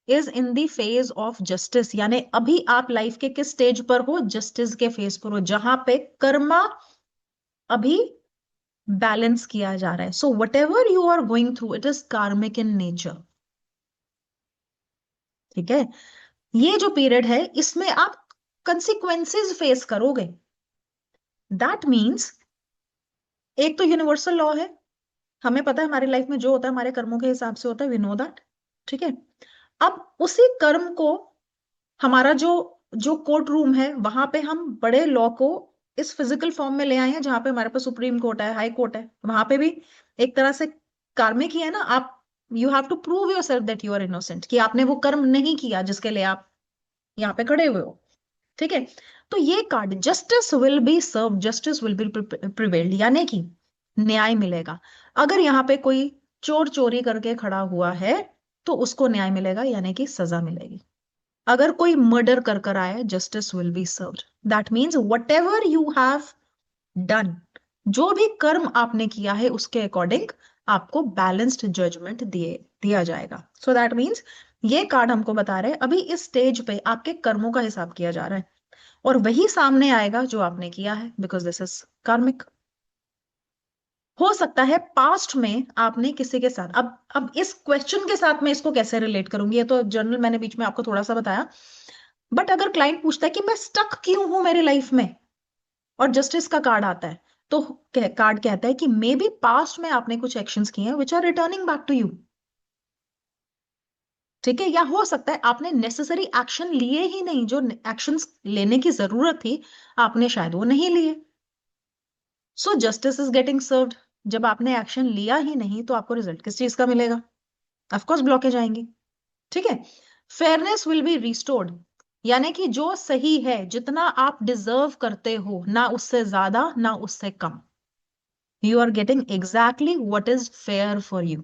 is in the phase of justice, यानी अभी आप लाइफ के किस स्टेज पर हो, जस्टिस के फेज पर हो, जहां पे कर्मा अभी बैलेंस किया जा रहा है। So whatever you are going through it is karmic in nature. ठीक है। ये जो पीरियड है इसमें आप कंसिक्वेंसेस फेस करोगे। दैट मीन्स एक तो यूनिवर्सल लॉ है, हमें पता है हमारी लाइफ में जो होता है हमारे कर्मों के हिसाब से होता है, वी नो दैट। ठीक है। अब उसी कर्म को हमारा जो जो कोर्ट रूम है वहां पे हम बड़े लॉ को इस फिजिकल फॉर्म में ले आए हैं जहां पे हमारे पास सुप्रीम कोर्ट है, हाई कोर्ट है, वहां पे भी एक तरह से कार्मिक ही है ना। आप you have to prove yourself that you are innocent, कि आपने वो कर्म नहीं किया जिसके लिए आप यहाँ पे खड़े हुए हो। ठीक है, तो ये card justice will be serve, justice will be prevailed, यानी कि न्याय मिलेगा। अगर यहाँ पे कोई चोर चोरी करके खड़ा हुआ है तो उसको न्याय मिलेगा, यानी कि सजा मिलेगी। अगर कोई मर्डर कर कर आया, justice will be served. That means what ever you have done, जो भी कर्म आपने किया है उसके अकॉर्डिंग आपको बैलेंस्ड जजमेंट दिया जाएगा। सो दैट मीन्स ये कार्ड हमको बता रहे हैं अभी इस स्टेज पे आपके कर्मों का हिसाब किया जा रहा है, और वही सामने आएगा जो आपने किया है, बिकॉज दिस इज कार्मिक। हो सकता है पास्ट में आपने किसी के साथ, अब इस क्वेश्चन के साथ मैं इसको कैसे रिलेट करूंगी, ये तो जनरल मैंने बीच में आपको थोड़ा सा बताया, बट अगर क्लाइंट पूछता है कि मैं स्टक क्यों हूं मेरी लाइफ में, और जस्टिस का कार्ड आता है, तो कार्ड कहता है कि मे बी पास्ट में आपने कुछ एक्शंस किए हैं which are returning back to you. ठीक है, या हो सकता है आपने नेसेसरी एक्शन लिए ही नहीं, जो एक्शंस लेने की जरूरत थी आपने शायद वो नहीं लिए। सो जस्टिस इज गेटिंग सर्व्ड। जब आपने एक्शन लिया ही नहीं तो आपको रिजल्ट किस चीज का मिलेगा? ऑफकोर्स ब्लॉकेज आएंगी। ठीक है, फेयरनेस विल बी रिस्टोर्ड, यानी कि जो सही है, जितना आप डिजर्व करते हो, ना उससे ज्यादा ना उससे कम, you are getting exactly what is fair for you.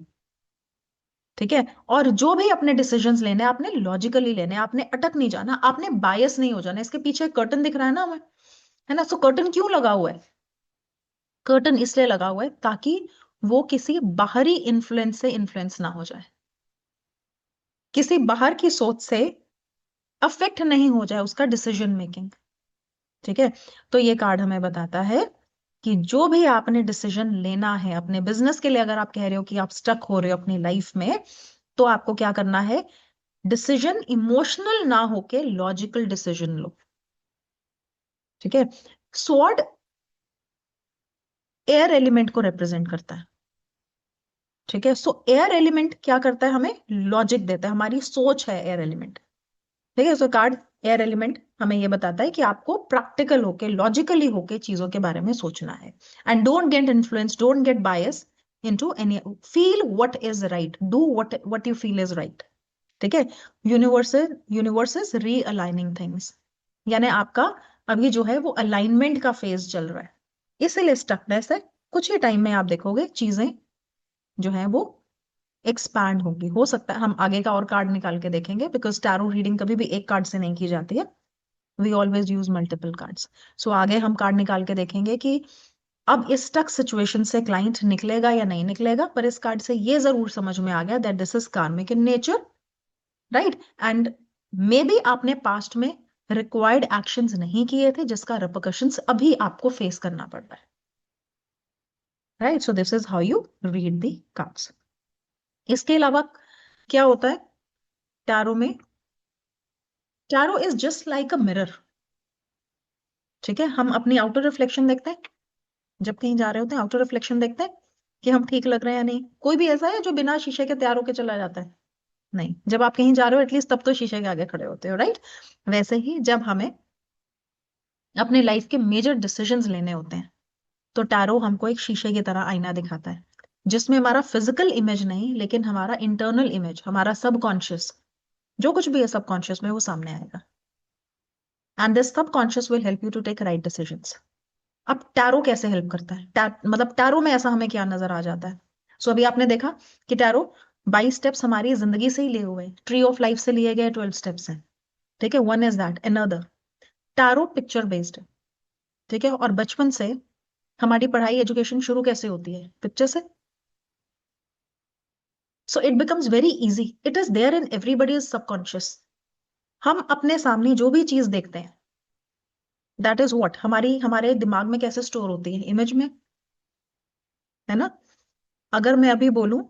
ठीक है, और जो भी अपने डिसीजंस लेने हैं आपने लॉजिकली लेने हैं, आपने अटक नहीं जाना, आपने बायस नहीं हो जाना। इसके पीछे कर्टन दिख रहा है ना हमें, है ना? सो कर्टन क्यों लगा हुआ है? कर्टन इसलिए लगा हुआ है ताकि वो किसी बाहरी इन्फ्लुएंस से इन्फ्लुएंस ना हो जाए, किसी बाहर की सोच से अफेक्ट नहीं हो जाए उसका डिसीजन मेकिंग। ठीक है, तो ये कार्ड हमें बताता है कि जो भी आपने डिसीजन लेना है अपने बिजनेस के लिए, अगर आप कह रहे हो कि आप स्टक हो रहे हो अपनी लाइफ में, तो आपको क्या करना है? डिसीजन इमोशनल ना होके लॉजिकल डिसीजन लो। ठीक है, स्वॉर्ड एयर एलिमेंट को रिप्रेजेंट करता है। ठीक है, सो एयर एलिमेंट क्या करता है? हमें लॉजिक देता है, हमारी सोच है एयर एलिमेंट। ठीक है, सो कार्ड एयर एलिमेंट हमें ये बताता है कि आपको प्रैक्टिकल होके, लॉजिकली होके चीजों के बारे में सोचना है। And don't get influence, don't get bias into any, feel what is right, do what you feel is right. ठीक है, यूनिवर्स इज रीअलाइनिंग थिंग्स, यानी आपका अभी जो है वो अलाइनमेंट का फेज चल रहा है, इसीलिए स्टकनेस है। कुछ ही टाइम में आप देखोगे चीजें जो है वो एक्सपैंड होगी। हो सकता है हम आगे का और कार्ड निकाल के देखेंगे, बिकॉज टैरो रीडिंग कभी भी एक कार्ड से नहीं की जाती है, we always use multiple cards. So आगे हम कार्ड निकाल के देखेंगे कि अब इस स्टक सिचुएशन से क्लाइंट निकलेगा या नहीं निकलेगा, पर इस कार्ड से ये जरूर समझ में आ गया that this is karmic in nature, right? And may be आपने पास्ट में रिक्वायर्ड एक्शंस नहीं किए थे जिसका रिपरकशंस अभी आपको फेस करना पड़ रहा है, right? So this is how you read the cards. इसके अलावा क्या होता है टैरो में? Tarot is just like a mirror. ठीक है, हम अपनी आउटर रिफ्लेक्शन देखते हैं जब कहीं जा रहे होते हैं, आउटर रिफ्लेक्शन देखते हैं कि हम ठीक लग रहे हैं या नहीं। कोई भी ऐसा है जो बिना शीशे के तैयार होके चला जाता है? नहीं। जब आप कहीं जा रहे हो एटलीस्ट तब तो शीशे के आगे खड़े होते हो, राइट? वैसे ही जब हमें अपने लाइफ के मेजर डिसीजंस लेने होते हैं तो टैरो हमको एक शीशे की तरह आईना दिखाता है, जिसमें हमारा फिजिकल इमेज नहीं लेकिन हमारा इंटरनल इमेज, हमारा सबकॉन्शियस, जो कुछ भी है सबकॉन्शियस में, वो सामने आएगा। And this subconscious will help you to take right decisions. अब टैरो कैसे हेल्प करता है? मतलब टैरो में ऐसा हमें क्या नजर आ जाता है? सो अभी आपने देखा कि टैरो 22 स्टेप्स हमारी जिंदगी से ही लिए हुए, ट्री ऑफ लाइफ से लिए गए 12 स्टेप्स हैं। ठीक है, one is that, another tarot picture based है। ठीक है, और बचपन से हमारी पढ़ाई एजुकेशन शुरू कैसे होती है? पिक्चर से। So it becomes very easy, it is there in everybody's subconscious. हम अपने सामने जो भी चीज देखते हैं दैट इज व्हाट हमारे दिमाग में कैसे स्टोर होती है? इमेज में, है ना? अगर मैं अभी बोलूं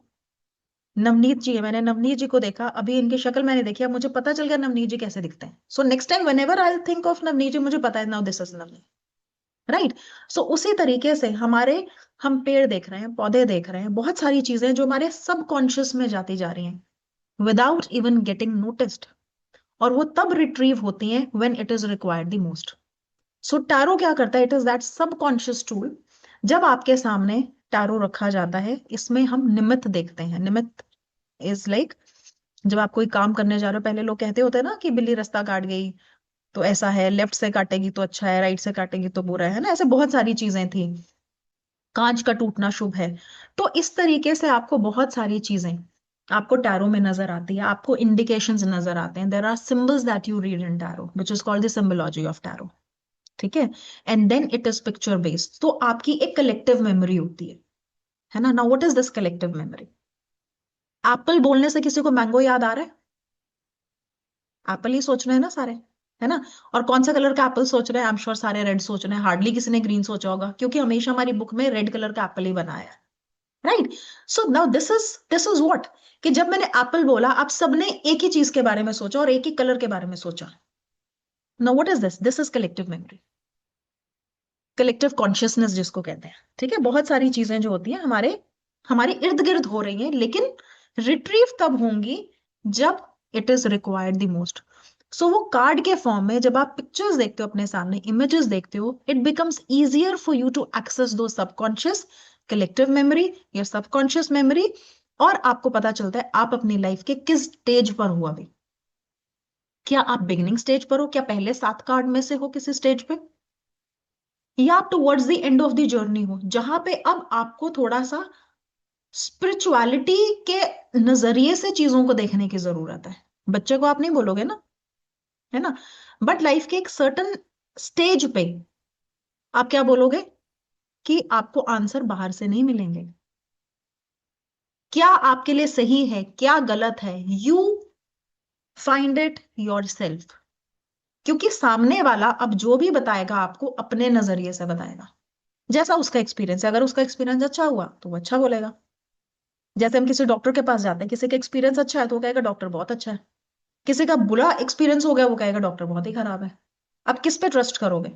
नवनीत जी है, मैंने नवनीत जी को देखा, अभी इनकी शक्ल मैंने देखी, अब मुझे पता चल गया नवनीत जी कैसे दिखते हैं। So next time whenever I think of Navneet ji, मुझे पता है now this is Navneet, right? So उसी तरीके से हम पेड़ देख रहे हैं, पौधे देख रहे हैं, बहुत सारी चीजें जो हमारे सबकॉन्शियस में जाती जा रही हैं विदाउट इवन गेटिंग नोटिस्ड, और वो तब रिट्रीव होती हैं when it is required the most. So tarot क्या करता है, it is that subconscious tool. जब आपके सामने टैरो रखा जाता है, इसमें हम निमित्त देखते हैं। निमित्त इज लाइक, जब आप कोई काम करने जा रहे हो, पहले लोग कहते होते हैं ना कि बिल्ली रास्ता काट गई तो ऐसा है, लेफ्ट से काटेगी तो अच्छा है, राइट से काटेगी तो बुरा है ना, ऐसे बहुत सारी चीजें थी, कांच का टूटना शुभ है। तो इस तरीके से आपको बहुत सारी चीजें आपको टैरो में नजर आती है, आपको इंडिकेशंस नजर आते हैं। There are symbols that you read in tarot which is called the symbology of tarot. ठीक है, and then it is picture based. तो आपकी एक कलेक्टिव मेमोरी होती है ना। Now what is this collective memory? Apple बोलने से किसी को मैंगो याद आ रहा है? एप्पल ही सोच रहे हैं ना सारे, है ना। और कौन सा कलर का एप्पल सोच रहे हैं? आई एम श्योर सारे रेड सोच रहे हैं, हार्डली किसी ने ग्रीन सोचा होगा, क्योंकि हमेशा हमारी बुक में रेड कलर का एप्पल ही बनाया है, right. So now this is what, कि जब मैंने एप्पल बोला, आप सबने एक ही चीज के बारे में सोचा और एक ही कलर के बारे में सोचा। Now what is this? This is collective memory, collective consciousness जिसको कहते हैं। ठीक है, बहुत सारी चीजें जो होती हैं हमारे हमारे इर्द गिर्द हो रही हैं, लेकिन रिट्रीव तब होंगी जब it is required the most. So वो कार्ड के फॉर्म में जब आप पिक्चर्स देखते हो, अपने सामने इमेजेस देखते हो, it becomes easier for you to access the subconscious collective memory या सबकॉन्शियस मेमोरी। और आपको पता चलता है आप अपनी लाइफ के किस स्टेज पर हो अभी। क्या आप बिगिनिंग स्टेज पर हो? क्या पहले 7 कार्ड में से हो किसी स्टेज पे? या आप towards the end of the journey हो, जहां पे अब आपको थोड़ा सा स्पिरिचुअलिटी के नजरिए से चीजों को देखने की जरूरत है? बच्चे को आप नहीं बोलोगे ना, है ना। बट लाइफ के एक सर्टन स्टेज पे आप क्या बोलोगे? कि आपको आंसर बाहर से नहीं मिलेंगे। क्या आपके लिए सही है, क्या गलत है, you find it your self. क्योंकि सामने वाला अब जो भी बताएगा आपको अपने नजरिए से बताएगा, जैसा उसका एक्सपीरियंस है। अगर उसका एक्सपीरियंस अच्छा हुआ तो वो अच्छा बोलेगा। जैसे हम किसी डॉक्टर के पास जाते हैं, किसी का एक्सपीरियंस अच्छा है तो वो कहेगा डॉक्टर बहुत अच्छा है, किसी का बुरा एक्सपीरियंस हो गया वो कहेगा डॉक्टर बहुत ही खराब है। अब किस पे ट्रस्ट करोगे?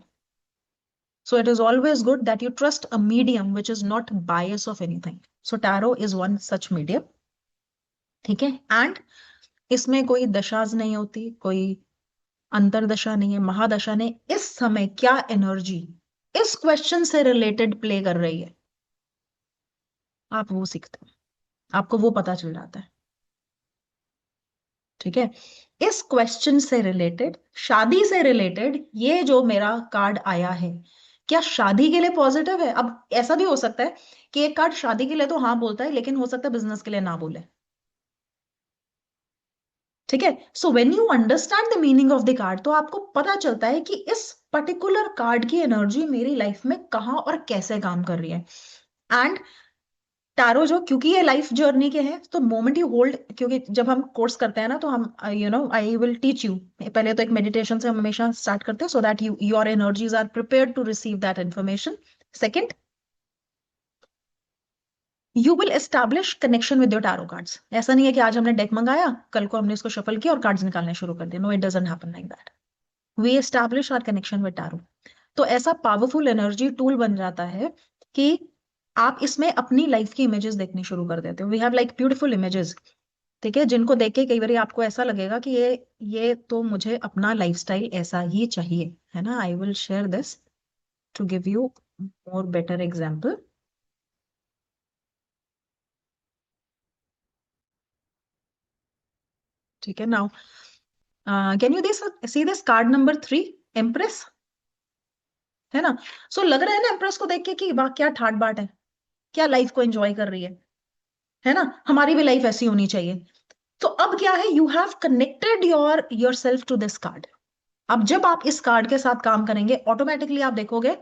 सो it is always good that you trust a medium which is not bias of anything. So tarot is one such medium. ठीक है, एंड इसमें कोई दशाज नहीं होती, कोई अंतरदशा नहीं है, महादशा नहीं। इस समय क्या एनर्जी इस क्वेश्चन से रिलेटेड प्ले कर रही है, आप वो सीखते हो, आपको वो पता चल जाता है। ठीक है, इस क्वेश्चन से रिलेटेड, शादी से रिलेटेड ये जो मेरा कार्ड आया है, क्या शादी के लिए पॉजिटिव है? अब ऐसा भी हो सकता है कि एक कार्ड शादी के लिए तो हाँ बोलता है, लेकिन हो सकता है बिजनेस के लिए ना बोले। ठीक है, so when you understand the meaning of the card, तो आपको पता चलता है कि इस पर्टिकुलर कार्ड की एनर्जी मेरी लाइफ में कहाँ और कैसे काम कर रही है। एंड टैरो जो, क्योंकि ये लाइफ जर्नी के हैं, तो मोमेंट यू होल्ड, क्योंकि जब हम कोर्स करते हैं ना, तो हम आई विल टीच यू। पहले तो एक मेडिटेशन से हम हमेशा स्टार्ट करते हैं, so that you your energies are prepared to receive that information. Second, you will establish connection with your tarot cards. ऐसा नहीं है कि आज हमने डेक मंगाया, कल को हमने इसको शफल किया और कार्ड्स निकालने शुरू कर दिए। No, it doesn't happen like that. We establish our connection with tarot. तो ऐसा पावरफुल एनर्जी टूल बन जाता है कि आप इसमें अपनी लाइफ की इमेजेस देखनी शुरू कर देते हो। We have like beautiful images, ठीक है, जिनको देख के कई बार आपको ऐसा लगेगा कि ये तो मुझे अपना लाइफस्टाइल ऐसा ही चाहिए, है ना। I will share this to give you more better example. ठीक है, now can you this see this card number 3, empress, है ना। सो लग रहा है ना एम्प्रेस को देख के कि वाह क्या ठाट बाट है, क्या लाइफ को एंजॉय कर रही है ना। हमारी भी लाइफ ऐसी होनी चाहिए। तो अब क्या है, you have connected yourself to this card. अब जब आप इस कार्ड के साथ काम करेंगे, ऑटोमेटिकली आप देखोगे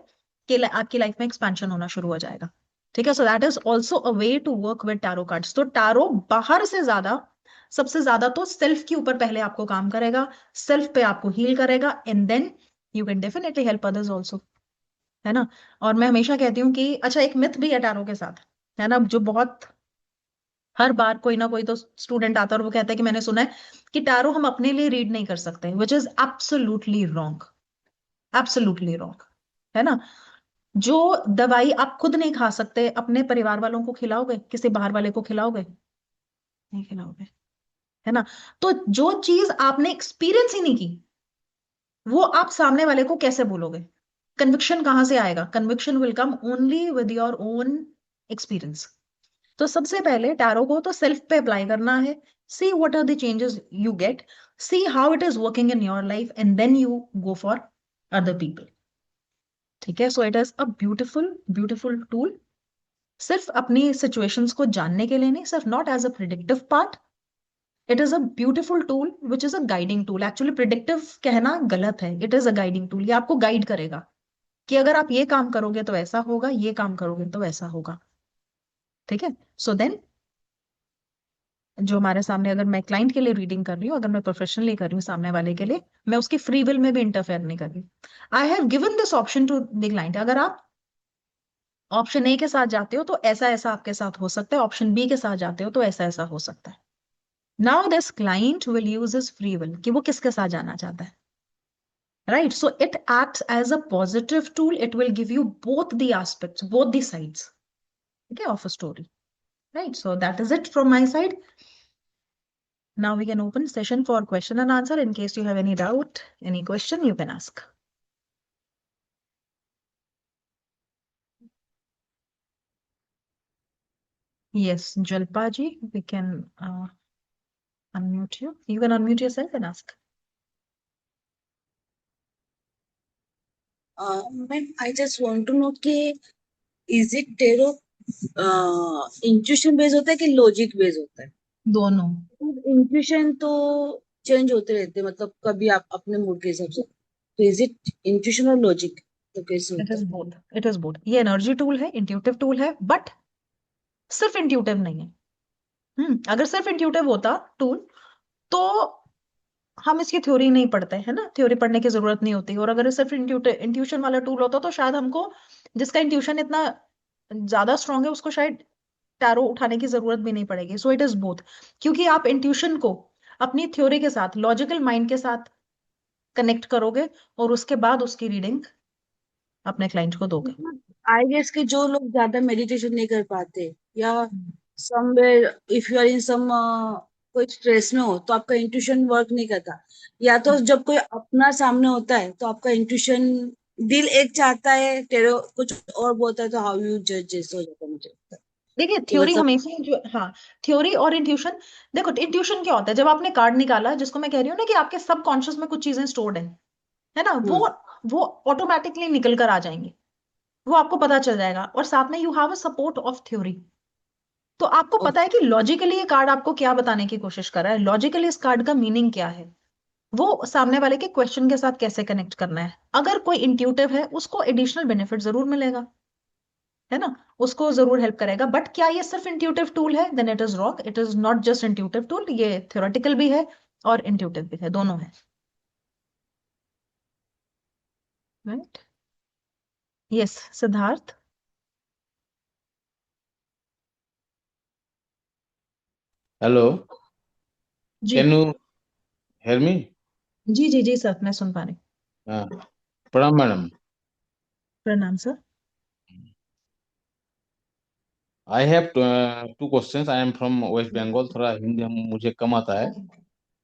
कि आपकी लाइफ में एक्सपेंशन होना शुरू हो जाएगा। ठीक है, so that is also a way to work with tarot cards. तो टैरो बाहर से ज्यादा, सबसे ज्यादा तो सेल्फ के ऊपर पहले आपको काम करेगा, सेल्फ पे आपको हील करेगा, and then you can definitely help others also, है ना। और मैं हमेशा कहती हूँ कि अच्छा, एक मिथ भी है टैरो के साथ, है ना, जो बहुत, हर बार कोई ना कोई तो स्टूडेंट आता है और वो कहता है कि मैंने सुना है कि टैरो हम अपने लिए रीड नहीं कर सकते, which is absolutely wrong, absolutely wrong, है ना। जो दवाई आप खुद नहीं खा सकते, अपने परिवार वालों को खिलाओगे? किसी बाहर वाले को खिलाओगे? नहीं खिलाओगे, है ना। तो जो चीज आपने एक्सपीरियंस ही नहीं की, वो आप सामने वाले को कैसे बोलोगे? कन्विक्शन कहाँ से आएगा? Conviction will come only with your own experience. तो सबसे पहले टैरो को तो सेल्फ पे अप्लाई करना है। See what are the changes you get, see how it is working in your life, and then you go for other people. ठीक है, so it is a beautiful beautiful tool, सिर्फ अपनी situations को जानने के लिए नहीं, सिर्फ not as a predictive part. It is a beautiful tool which is a guiding tool. Actually predictive कहना गलत है, it is a guiding tool. ये आपको गाइड करेगा कि अगर आप ये काम करोगे तो ऐसा होगा, ये काम करोगे तो ऐसा होगा। ठीक है, सो देन जो हमारे सामने, अगर मैं क्लाइंट के लिए रीडिंग कर रही हूँ, अगर मैं प्रोफेशनली कर रही हूँ सामने वाले के लिए, मैं उसकी फ्री विल में भी इंटरफेयर नहीं कर रही। I have given this option to the client. अगर आप ऑप्शन ए के साथ जाते हो तो ऐसा ऐसा आपके साथ हो सकता है, ऑप्शन बी के साथ जाते हो तो ऐसा ऐसा हो सकता है। Now this client will use his free will कि वो किसके साथ जाना चाहता है। Right, so it acts as a positive tool, it will give you both the aspects, both the sides, ठीक है, of a story. Right, so that is it from my side. Now we can open session for question and answer. In case you have any doubt, any question, you can ask. Yes, Jalpa ji, we can unmute you. You can unmute yourself and ask. Ma'am, I just want to know कि is it tarot intuition based होता है कि logic based होता है? दोनों। Intuition तो change होते रहते हैं, मतलब कभी आप अपने मूड के हिसाब से, तो is it intuition और logic तो कैसे It होता is है? both. It is both. ये एनर्जी टूल है, इंट्यूटिव टूल है, बट सिर्फ इंट्यूटिव नहीं है। अगर सिर्फ इंट्यूटिव होता टूल तो हम इसकी थ्योरी नहीं पढ़ते, है ना, थ्योरी पढ़ने की जरूरत नहीं होती। और अगर ये सिर्फ इंट्यूशन वाला टूल होता तो शायद हमको, जिसका इंट्यूशन इतना ज्यादा स्ट्रांग है, उसको शायद टैरो उठाने की जरूरत भी नहीं पड़ेगी। सो इट इज बोथ, क्योंकि आप इंट्यूशन को अपनी थ्योरी के साथ, लॉजिकल माइंड के साथ कनेक्ट करोगे और उसके बाद उसकी रीडिंग अपने क्लाइंट को दोगे। आई गेस कि जो लोग ज्यादा मेडिटेशन नहीं कर पाते, या somewhere if you are in some कोई स्ट्रेस में हो तो आपका इंट्यूशन वर्क नहीं करता, या तो जब कोई अपना सामने होता है तो आपका इंट्यूशन, दिल एक चाहता है, टेरो कुछ और बोलता है, तो हाउ यू जज जैसे हो जाता है मुझे लगता है। देखिए, कि थ्योरी मतलब हमेशा जो, हाँ, थ्योरी और इंट्यूशन। देखो, इंट्यूशन क्या होता है? जब आपने कार्ड निकाला, जिसको मैं कह रही हूँ ना कि आपके सबकॉन्शियस में कुछ चीजें स्टोर्ड है ना, वो ऑटोमेटिकली निकल कर आ जाएंगी, वो आपको पता चल जाएगा। और साथ में you have a support of theory. तो आपको पता है कि लॉजिकली ये कार्ड आपको क्या बताने की कोशिश कर रहा है, लॉजिकली इस कार्ड का मीनिंग क्या है, वो सामने वाले के क्वेश्चन के साथ कैसे कनेक्ट करना है। अगर कोई इंट्यूटिव है, उसको एडिशनल बेनिफिट जरूर मिलेगा, है ना, उसको जरूर हेल्प करेगा। बट क्या ये सिर्फ इंट्यूटिव टूल है? Then it is wrong. It is not just intuitive tool, ये थ्योरेटिकल भी है और इंट्यूटिव भी है, दोनों है। राइट, यस, सिद्धार्थ Hello, जी। can you hear me? जी जी जी सर, मैं सुन पा रही हूँ। प्रणाम मैडम। प्रणाम sir. I have two questions. I am from West Bengal. थोड़ा हिंदी मुझे कम आता है।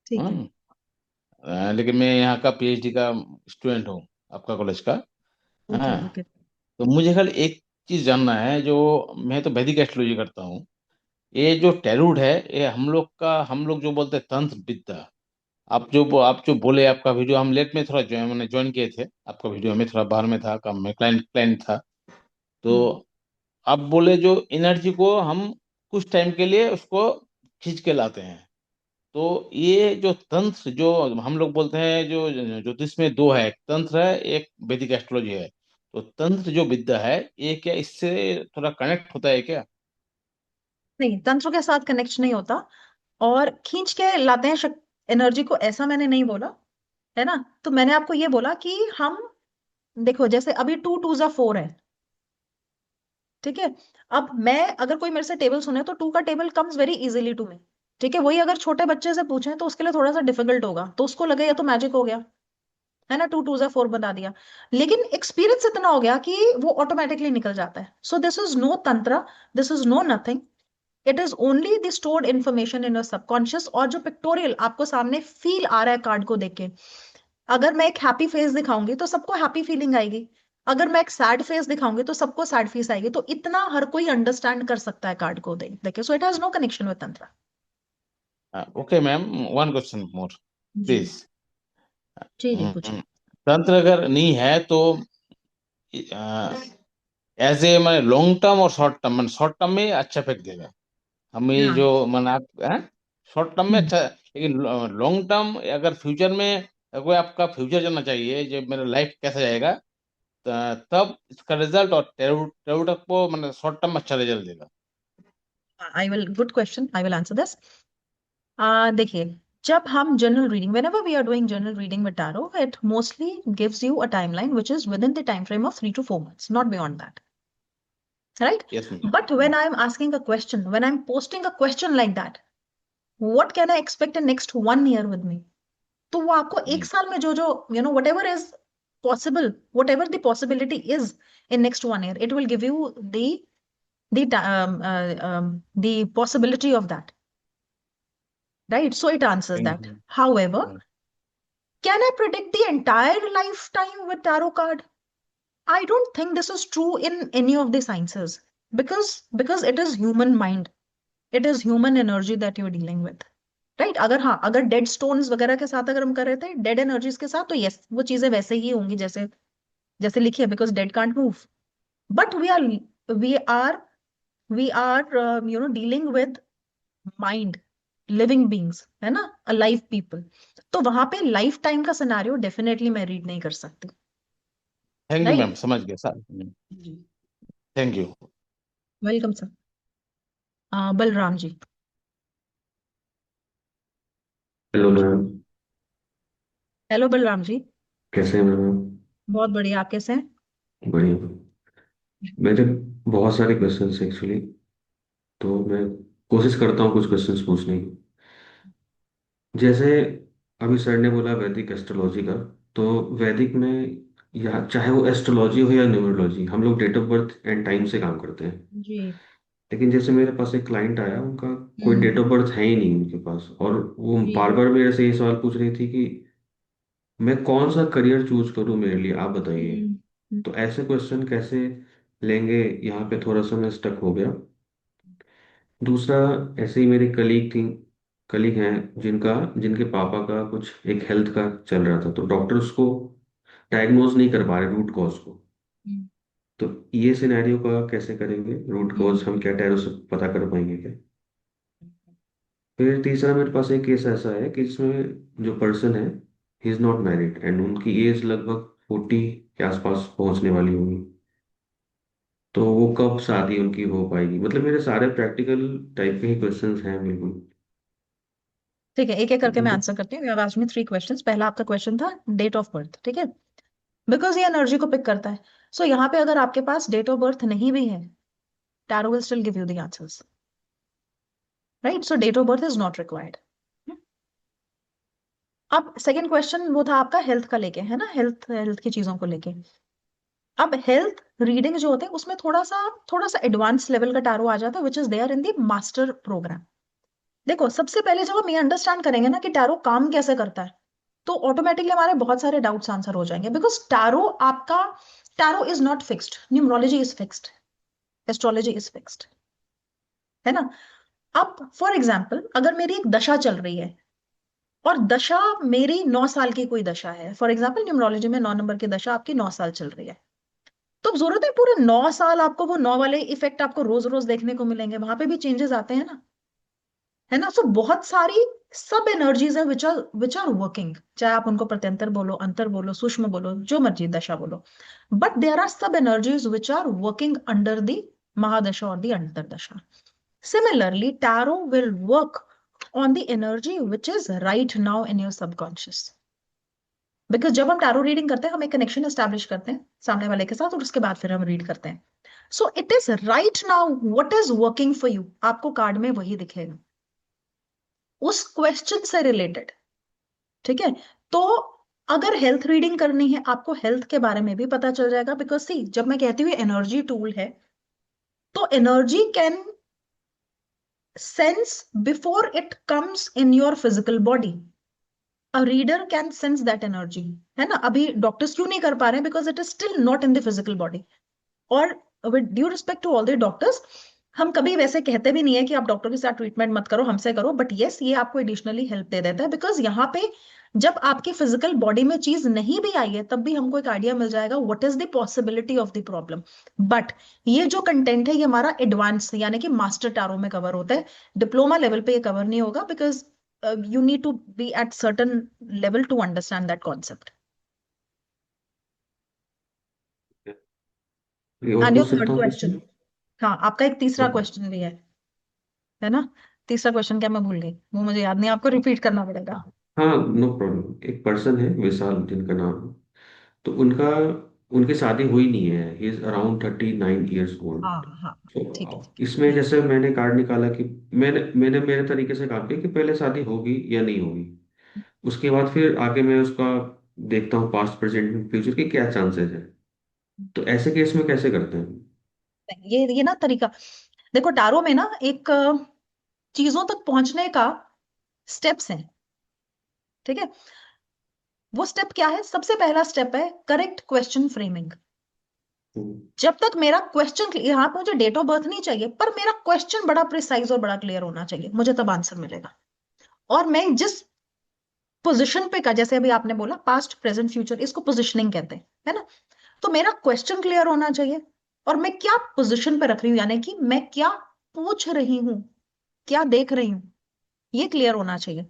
ठीक है। लेकिन मैं यहाँ का PhD का स्टूडेंट हूँ, आपका कॉलेज का। ओके हाँ, ओके। तो मुझे खाली एक चीज जानना है, जो मैं तो वैदिक एस्ट्रोलॉजी करता हूँ। ये जो टैरोट है, ये हम लोग जो बोलते हैं तंत्र विद्या। आप जो बोले, आपका वीडियो हम लेट में थोड़ा मैंने ज्वाइन किए थे। आपका वीडियो में थोड़ा बाहर में था, काम में क्लाइंट क्लाइंट था। तो आप बोले जो एनर्जी को हम कुछ टाइम के लिए उसको खींच के लाते हैं। तो ये जो तंत्र, जो हम लोग बोलते हैं, जो ज्योतिष में दो है, एक तंत्र है, एक वैदिक एस्ट्रोलॉजी है। तो तंत्र जो विद्या है, ये क्या इससे थोड़ा कनेक्ट होता है क्या? नहीं, तंत्र के साथ कनेक्ट नहीं होता, और खींच के लाते हैं एनर्जी को, ऐसा मैंने नहीं बोला, है ना। तो मैंने आपको ये बोला कि हम, देखो, जैसे अभी 2 2 4 है, ठीक है। अब मैं, अगर कोई मेरे से टेबल सुने तो 2 का table comes very easily to me, ठीक है। वही अगर छोटे बच्चे से पूछें तो उसके लिए थोड़ा सा डिफिकल्ट होगा, तो उसको लगे या तो मैजिक हो गया, है ना, 2 2 4 बता दिया। लेकिन एक्सपीरियंस इतना हो गया कि वो ऑटोमेटिकली निकल जाता है। So this is no tantra, this is no nothing, it is only the stored information in your subconscious. और जो पिक्टोरियल आपको सामने फील आ रहा है कार्ड को देख के, अगर मैं एक हैप्पी फेस दिखाऊंगी तो सबको हैप्पी फीलिंग आएगी। अगर मैं एक सैड फेस दिखाऊंगी तो सबको सैड फेस आएगी, तो इतना हर कोई अंडरस्टैंड कर सकता है कार्ड को देखे, so it has no connection with tantra. Okay ma'am, one question more जी प्लीज। जी जी पूछिए। तंत्र अगर नहीं है तो एज ए मैंने लॉन्ग टर्म और शॉर्ट टर्म, मैंने शॉर्ट टर्म में अच्छा इफेक्ट देगा हमें, हाँ। जो मैंने आप शॉर्ट टर्म में हम्म। अच्छा, लेकिन लॉन्ग टर्म अगर फ्यूचर में कोई आपका फ्यूचर जानना चाहिए, जो मेरा लाइफ कैसा जाएगा, तब इसका रिजल्ट और टेरूट को मैंने शॉर्ट टर्म में अच्छा रिजल्ट देगा। I will, good question, I will answer this. देखिए, जब हम general reading, whenever we are doing general reading with tarot, it mostly gives you a timeline which is within the time frame of 3 to 4 months, not beyond that, right? Yes ma'am. But when I'm asking a question, when I'm posting a question like that, what can I expect in next 1 year with me? तो वो आपको एक साल में जो whatever is possible, whatever the possibility is in next 1 year, it will give you the possibility of that, right? So it answers thank that. You. However, can I predict the entire lifetime with tarot card? I don't think this is true in any of the sciences, because it is human mind, it is human energy that you're dealing with, right? अगर हाँ, अगर dead stones वगैरह के साथ अगर हम कर रहे थे, डेड एनर्जीज के साथ, तो यस, वो चीजें वैसे ही होंगी जैसे जैसे लिखी है, because dead can't move. But we are we are dealing with mind, living beings, है ना, अलाइव पीपल। तो वहां पे लाइफ टाइम का सिनेरियो डेफिनेटली मैं रीड नहीं कर सकती, थैंक यू मैम, राइट? समझ गया sir. Thank you. Welcome sir. Balram ji. Hello ma'am. Hello Balram ji. कैसे हैं मैम? बहुत बढ़िया, आप कैसे हैं? बढ़िया। मेरे बहुत सारे क्वेश्चंस एक्चुअली, तो मैं कोशिश करता हूँ कुछ क्वेश्चंस पूछने की। जैसे अभी सर ने बोला वैदिक एस्ट्रोलॉजी का, तो वैदिक में, या चाहे वो एस्ट्रोलॉजी हो या न्यूमरोलॉजी, हम लोग date of birth and time से काम करते हैं। जी। लेकिन जैसे मेरे पास एक क्लाइंट आया, उनका कोई डेट हम्म। ऑफ बर्थ है ही नहीं उनके पास, और वो जी। बार बार मेरे से ये सवाल पूछ रही थी कि मैं कौन सा करियर चूज करूँ मेरे लिए, आप बताइए। हम्म। तो ऐसे क्वेश्चन कैसे लेंगे, यहाँ पे थोड़ा सा मैं स्टक हो गया। दूसरा, ऐसे ही मेरी कलीग हैं जिनके पापा का कुछ एक हेल्थ का चल रहा था, तो डॉक्टर उसको डायग्नोज नहीं कर पा रहे रूट कॉज को। हम्म। तो ये सिनेरियो का कैसे करेंगे, रूट कॉज हम क्या टैरो से पता कर पाएंगे क्या? फिर तीसरा, मेरे पास एक केस ऐसा है कि जिसमें जो पर्सन है, he is not married and उनकी एज लगभग 40 के आसपास पहुंचने वाली होगी। तो वो कब शादी उनकी हो पाएगी? मतलब मेरे सारे प्रैक्टिकल टाइप के ही क्वेश्चंस हैं बिल्कुल। ठीक है, एक एक करके मैं उनको आंसर करती हूँ। You have asked me 3 questions. पहला आपका क्वेश्चन था डेट ऑफ बर्थ, ठीक है, बिकॉज ये एनर्जी को पिक करता है। सो यहाँ पे अगर आपके पास डेट ऑफ बर्थ नहीं भी है, tarot will still give you the answers, right? So date of birth is not required. अब सेकंड क्वेश्चन वो था आपका हेल्थ का लेके, है ना, हेल्थ हेल्थ की चीजों को लेके। अब हेल्थ रीडिंग जो होते हैं उसमें थोड़ा सा एडवांस लेवल का टैरो आ जाता है, which is there in the master program. देखो, सबसे पहले जब हम ये अंडरस्टैंड करेंगे ना कि टैरो काम कैसे करता है, तो ऑटोमेटिकली हमारे बहुत सारे डाउट्स आंसर हो जाएंगे, because tarot is not fixed, numerology is fixed, astrology is fixed, है ना। अब फॉर एग्जाम्पल, अगर मेरी एक दशा चल रही है, और दशा मेरी 9 साल की कोई दशा है, फॉर एग्जाम्पल न्यूमरोलॉजी में 9 नंबर की दशा आपकी 9 साल चल रही है, तो अब जरूरत है पूरे 9 साल आपको वो 9 वाले इफेक्ट आपको रोज रोज देखने को मिलेंगे? वहां पे भी चेंजेस आते हैं ना, है ना। सो बहुत सारी सब एनर्जीज है विच आर वर्किंग, चाहे आप उनको प्रत्यंतर बोलो, अंतर बोलो, सूक्ष्म बोलो, जो मर्जी दशा बोलो, but there are sub energies which are working under the mahadasha और the antardasha. Similarly tarot will work on the energy which is right now in your subconscious, because जब हम टैरो रीडिंग करते हैं हम एक कनेक्शन एस्टैब्लिश करते हैं सामने वाले के साथ, और उसके बाद फिर हम रीड करते हैं। सो it is right now what is working for you, आपको कार्ड में वही दिखेगा उस क्वेश्चन से रिलेटेड, ठीक है। तो अगर हेल्थ रीडिंग करनी है, आपको हेल्थ के बारे में भी पता चल जाएगा, बिकॉज सी, जब मैं कहती हूँ एनर्जी टूल है, तो energy can sense before it comes in your physical body. A reader can sense that energy, है ना। अभी डॉक्टर्स क्यों नहीं कर पा रहे हैं? Because it is still not in the physical body. और with due respect to all the doctors, हम कभी वैसे कहते भी नहीं है कि आप डॉक्टर के साथ ट्रीटमेंट मत करो, हमसे करो, बट यस ये आपको एडिशनली हेल्प दे देता है, बिकॉज यहाँ पे जब आपकी फिजिकल बॉडी में चीज नहीं भी आई है तब भी हमको एक आइडिया मिल जाएगा what is the possibility of the problem. But ये जो कंटेंट है ये हमारा एडवांस यानी कि मास्टर टारो में कवर होता है, डिप्लोमा लेवल पे ये कवर नहीं होगा, because you need to be at certain level to understand that concept. ये और And your पूछ सकता third हूँ question, क्वेश्चन? हाँ आपका एक तीसरा क्वेश्चन भी है ना। तीसरा क्वेश्चन क्या मैं भूल गई, वो मुझे याद नहीं, आपको रिपीट करना पड़ेगा। हाँ, नो प्रॉब्लम। एक पर्सन है विशाल जिनका नाम है, तो उनकी शादी हुई नहीं है। He is around 39 years old. हाँ हाँ, ठीक है तो ठीक इसमें है। जैसे मैंने कार्ड निकाला कि मैंने मैंने मेरे तरीके से काम किया कि पहले शादी होगी या नहीं होगी, उसके बाद फिर आगे मैं उसका देखता हूँ पास्ट प्रेजेंट फ्यूचर के क्या चांसेस है। तो ऐसे केस में कैसे करते हैं? ये ना तरीका, देखो टारो में ना एक चीजों तक पहुंचने का स्टेप्स है, ठीक है। वो स्टेप क्या है? सबसे पहला स्टेप है करेक्ट क्वेश्चन फ्रेमिंग। हम्म, जब तक मेरा क्वेश्चन, यहाँ पे मुझे डेट ऑफ बर्थ नहीं चाहिए, पर मेरा क्वेश्चन बड़ा प्रिसाइज और बड़ा क्लियर होना चाहिए, मुझे तब आंसर मिलेगा। और मैं जिस पोजिशन पे का, जैसे अभी आपने बोला पास्ट प्रेजेंट फ्यूचर, इसको पोजिशनिंग कहते हैं, है ना। तो मेरा क्वेश्चन क्लियर होना चाहिए और मैं क्या पोजिशन पे रख रही हूँ, यानी कि मैं क्या पूछ रही हूँ, क्या देख रही हूँ, ये क्लियर होना चाहिए।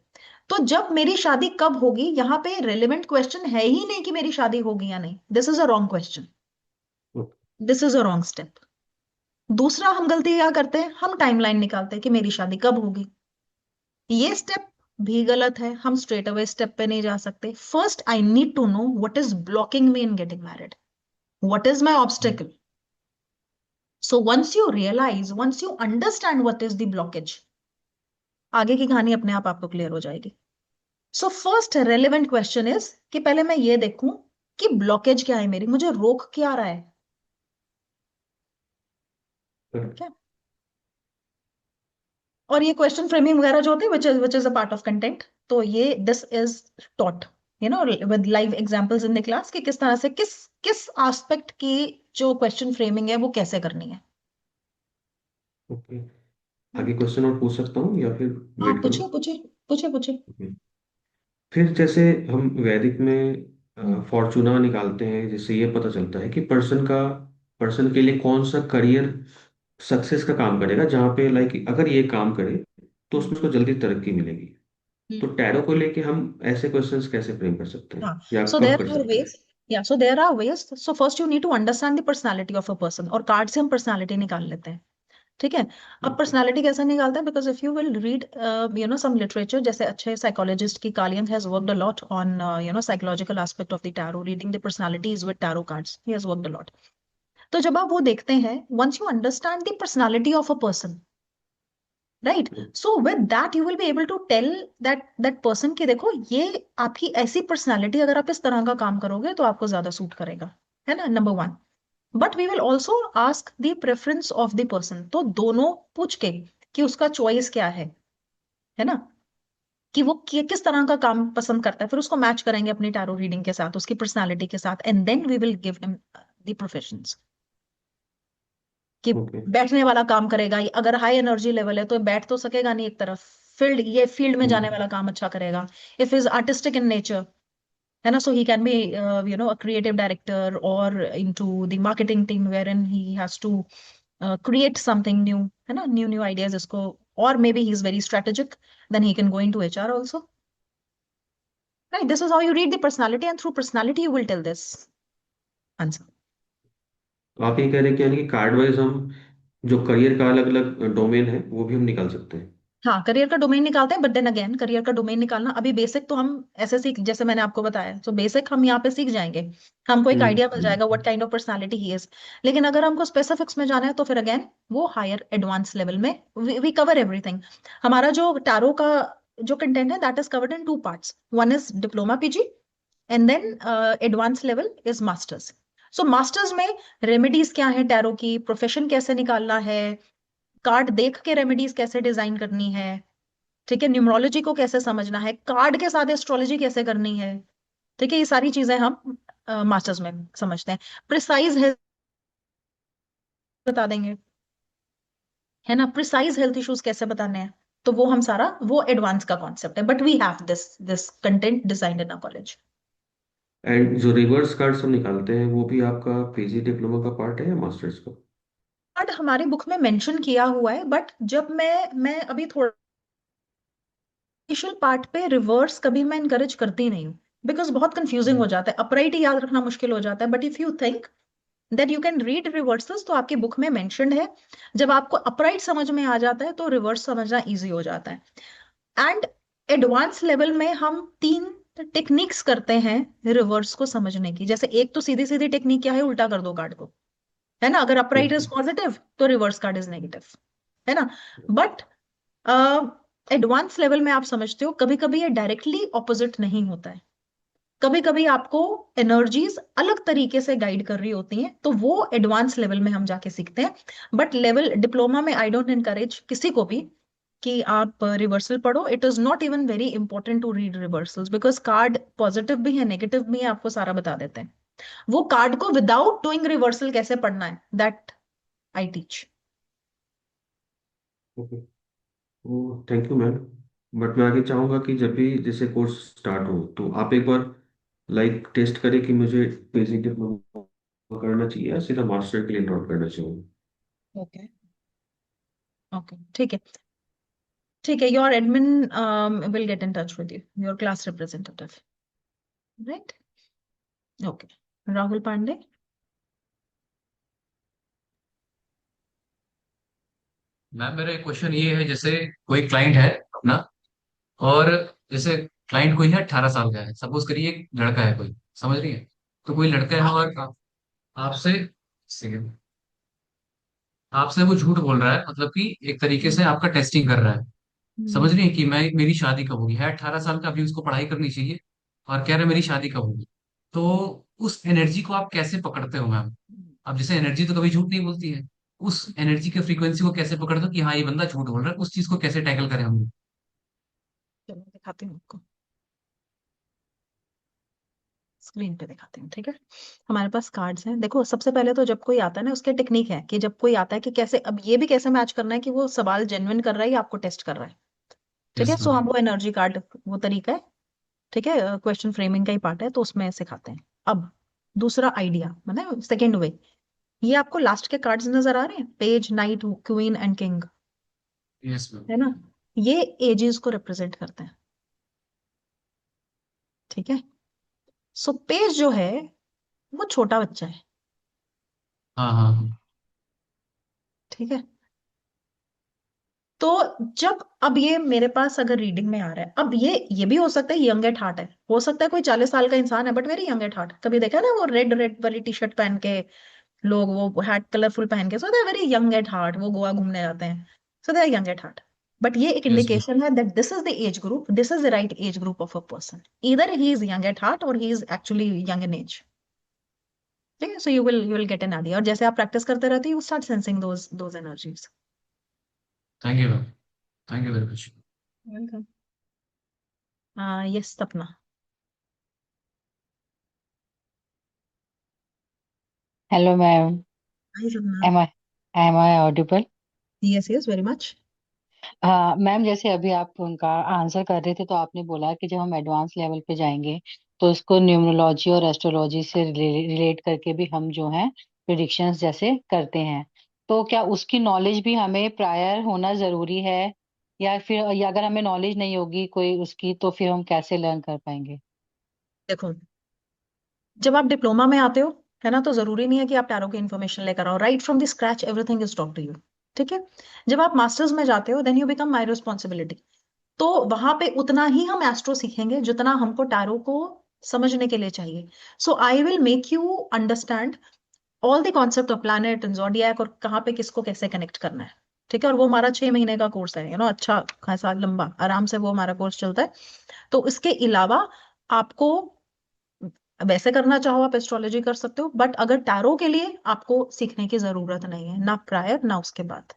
तो जब मेरी शादी कब होगी, यहाँ पे रेलिवेंट क्वेश्चन है ही नहीं कि मेरी शादी होगी या नहीं, this is a wrong question, this is a wrong step. दूसरा हम गलती क्या करते हैं, हम टाइमलाइन निकालते हैं कि मेरी शादी कब होगी। ये स्टेप भी गलत है, हम स्ट्रेट अवे स्टेप पे नहीं जा सकते। First I need to know what is blocking me in getting married, what is my obstacle. So once you realise, once you understand what is the blockage, आगे की कहानी अपने आप आपको क्लियर हो जाएगी। So first relevant question is कि पहले मैं ये देखूं कि ब्लॉकेज क्या है मेरी, मुझे रोक क्या रहा है, क्या। और ये क्वेश्चन फ्रेमिंग वगैरह जो होती है which is a part of content, तो ये this is taught with live examples in the class कि किस तरह से किस किस एस्पेक्ट की जो क्वेश्चन फ्रेमिंग है वो कैसे करनी है। ओके। आगे क्वेश्चन और पूछ सकता हूँ या फिर हाँ वेट करूँ? पूछिए पूछिए पूछिए पूछिए। ओके। फिर जैसे हम वैदिक हम्म, में फॉर्चूना निकालते हैं, जिससे ये पता चलता है कि पर्सन के लिए कौन सा करियर सक्सेस का काम करेगा, जहाँ पे लाइक अगर ये काम करे तो हम्म, उसमें उसको जल्दी तरक्की मिलेगी। तो हम्म। टैरो को लेके हम ऐसे क्वेश्चंस कैसे फ्रेम कर सकते हैं हाँ, या सो कब देयर कर आर सकते हैं? वेज, या so there are ways. So first you need to understand the personality of a person, और कार्ड से हम पर्सनालिटी निकाल लेते हैं, ठीक है। अब ओके। पर्सनालिटी कैसे निकालते हैं? Because if you will read some literature, जैसे अच्छे साइकोलॉजिस्ट की Carl Jung has worked a lot on psychological aspect of the tarot, reading the personalities with tarot cards, he has worked a lot. तो जब आप वो देखते हैं, once you understand the personality of a person, right, so with that you will be able to tell that person कि देखो ये आपकी ऐसी पर्सनालिटी, अगर आप इस तरह का काम करोगे तो आपको ज्यादा सूट करेगा, है ना, number one. But we will also ask the preference of the person, तो दोनों पूछ के कि उसका चॉइस क्या है ना, कि वो किस तरह का काम पसंद करता है, फिर उसको मैच करेंगे अपनी टैरो रीडिंग के साथ, उसकी पर्सनालिटी के साथ, and then we will give him the professions कि ओके। बैठने वाला काम करेगा। अगर हाई एनर्जी लेवल है तो बैठ तो सकेगा नहीं एक तरफ, फील्ड में जाने वाला काम अच्छा करेगा। If is artistic in nature, है ना, so he can be a creative director or into the marketing team wherein he has to create something new, है ना, new ideas इसको, or maybe he is very strategic, then he can go into HR also, right? This is how you read the personality, and through personality you will tell this answer. तो आप ये कह रहे हैं कि यानी कि कार्ड वाइज हम जो करियर का अलग अलग डोमेन है वो भी हम निकाल सकते हैं? हाँ, करियर का डोमेन निकालते हैं, बट देन अगेन करियर का डोमेन निकालना अभी बेसिक तो हम ऐसे सीख, जैसे मैंने आपको बताया, तो बेसिक हम यहाँ पे सीख जाएंगे, हमको एक आइडिया मिल जाएगा what kind of personality he is. लेकिन अगर हमको स्पेसिफिक्स में जाना है तो फिर अगेन वो हायर एडवांस लेवल में वी कवर एवरीथिंग। हमारा जो टैरो का जो कंटेंट है that is covered in 2 parts, one is diploma PG and then advance level is masters. So masters में रेमेडीज क्या है टैरो की, प्रोफेशन कैसे निकालना है, कार्ड देख के रेमेडीज कैसे डिजाइन करनी है ठीक है, न्यूमरोलॉजी को कैसे समझना है, कार्ड के साथ एस्ट्रोलॉजी कैसे करनी है, ठीक है, ये सारी चीजें हम मास्टर्स में समझते हैं। प्रिसाइज हेल्थ बता देंगे, है ना, प्रिसाइज हेल्थ इश्यूज कैसे बताने हैं, तो वो हम सारा, वो एडवांस का कॉन्सेप्ट है, but we have this content designed in a college. एंड जो रिवर्स कार्ड्स हम निकालते हैं वो भी आपका पीजी डिप्लोमा का पार्ट है या मास्टर्स का? कार्ड हमारी बुक में मेंशन किया हुआ है, बट जब मैं अभी थोड़ा इनिशियल पार्ट पे रिवर्स कभी मैं इनकरेज करती नहीं हूँ, बिकॉज बहुत कंफ्यूजिंग हो जाता है, अपराइट ही याद रखना मुश्किल हो जाता है, but if you think that you can read reversals तो आपकी बुक में मेंशन्ड है, जब आपको अपराइट समझ में आ जाता है तो रिवर्स समझना इजी हो जाता है। एंड एडवांस लेवल में हम 3 टेक्निक्स करते हैं रिवर्स को समझने की। जैसे एक तो सीधी सीधी टेक्निक क्या है, उल्टा कर दो कार्ड को, है ना, अगर अपराइट इज पॉजिटिव तो रिवर्स कार्ड इज नेगेटिव, है ना। बट एडवांस लेवल में आप समझते हो कभी कभी ये डायरेक्टली ऑपोजिट नहीं होता है, कभी कभी आपको एनर्जीज अलग तरीके से गाइड कर रही होती हैं, तो वो एडवांस लेवल में हम जाके सीखते हैं। बट लेवल डिप्लोमा में आई डोंट इनकरेज किसी को भी कि आप रिवर्सल पढ़ो। It is not even very important to read reversals, because card positive भी है नेगेटिव भी है, आपको सारा बता देते हैं। वो कार्ड को विदाउट डूइंग रिवर्सल कैसे पढ़ना है, दैट आई टीच। ओके, तो थैंक यू मैम। बट मैं आगे चाहूँगा कि जब भी जैसे कोर्स स्टार्ट हो तो आप एक बार लाइक टेस्ट करें कि मुझे पीजी डिप्लोमा करना चाहिए या सीधा मास्टर के लिए एनरोल करना चाहिए। ओके, ओके, ठीक है, ठीक है, your admin will get in touch with you, your class representative, right. Okay, Rahul Pandey. Ma'am मेरा एक क्वेश्चन ये है, जैसे कोई क्लाइंट है अपना, और जैसे क्लाइंट कोई है 18 साल का है, सपोज करिए एक लड़का है कोई, समझ रही है, तो कोई लड़का है और आपसे सेकंड आपसे वो झूठ बोल रहा है, मतलब कि एक तरीके से आपका टेस्टिंग कर रहा है, समझ रही है, कि मैं मेरी शादी कब होगी, है 18 साल का, अभी उसको पढ़ाई करनी चाहिए, और कह रहा है मेरी शादी कब होगी। तो उस एनर्जी को आप कैसे पकड़ते हो मैम? अब जैसे एनर्जी तो कभी झूठ नहीं बोलती है, उस एनर्जी के फ्रीक्वेंसी को कैसे पकड़ते हो कि हाँ ये बंदा झूठ बोल रहा है, उस चीज को कैसे टैकल करें हम? चलो दिखाती हूँ आपको, स्क्रीन पे दिखाती हूँ, ठीक है। हमारे पास कार्ड्स हैं, देखो सबसे पहले तो जब कोई आता है ना, उसके टेक्निक है कि जब कोई आता है कि कैसे, अब ये भी कैसे मैच करना है कि वो सवाल जेन्युइन कर रहा है या आपको टेस्ट कर रहा है, ठीक है। Yes so ma'am. हम वो एनर्जी कार्ड, वो तरीका है, ठीक है, क्वेश्चन फ्रेमिंग का ही पार्ट है, तो उसमें सिखाते हैं। अब दूसरा आइडिया, मतलब सेकेंड वे, ये आपको लास्ट के कार्ड्स नजर आ रहे हैं, page, night, queen and king, yes ma'am. है ना, ये एजेस को रिप्रेजेंट करते हैं, ठीक है। सो पेज जो है वो छोटा बच्चा है, हाँ हाँ हाँ। ठीक है। तो जब, अब ये मेरे पास अगर रीडिंग में आ रहा है, अब ये भी हो सकता है यंग एट हार्ट है, हो सकता है कोई 40 साल का इंसान है but very young at heart. कभी देखा ना वो रेड रेड वाली टी शर्ट पहन के लोग, वो हैट कलरफुल पहन के, सो they very young at heart, वो गोवा घूमने जाते हैं, सो दे यंग एट हार्ट। बट ये एक यस मैम। इंडिकेशन है that this is the age group, this is the right age group of a person, either he is young at heart और he is actually young in age, ठीक है। So you will get an idea, और जैसे आप practice करते रहते you start sensing those energies. Thank you ma'am. Thank you very much. Welcome. Yes Sapna. Hello, ma'am. Hi Sapna. Am I audible? Yes yes very much. हाँ ma'am, जैसे अभी आप उनका आंसर कर रहे थे तो आपने बोला कि जब हम एडवांस लेवल पे जाएंगे तो उसको न्यूमरोलॉजी और एस्ट्रोलॉजी से रिलेट करके भी हम जो है प्रिडिक्शंस जैसे करते हैं। तो क्या उसकी नॉलेज भी हमें प्रायर होना जरूरी है, या फिर या अगर हमें नॉलेज नहीं होगी कोई उसकी तो फिर हम कैसे लर्न कर पाएंगे? देखो, जब आप डिप्लोमा में आते हो, है ना, तो जरूरी नहीं है कि आप टैरो की इन्फॉर्मेशन लेकर आओ, right from the scratch everything is taught to you, ठीक है। जब आप मास्टर्स में जाते हो then you become my responsibility, तो वहां पे उतना ही हम एस्ट्रो सीखेंगे जितना हमको टैरो को समझने के लिए चाहिए। So I will make you understand all the concept of planet and zodiac और कहाँ पे किसको कैसे कनेक्ट करना है, ठीक है। और वो हमारा 6 महीने का कोर्स है, अच्छा खासा लंबा, आराम से वो हमारा कोर्स चलता है। तो इसके अलावा आपको, वैसे करना चाहो आप एस्ट्रोलॉजी कर सकते हो, बट अगर टैरो के लिए आपको सीखने की जरूरत नहीं है, ना प्रायर ना उसके बाद।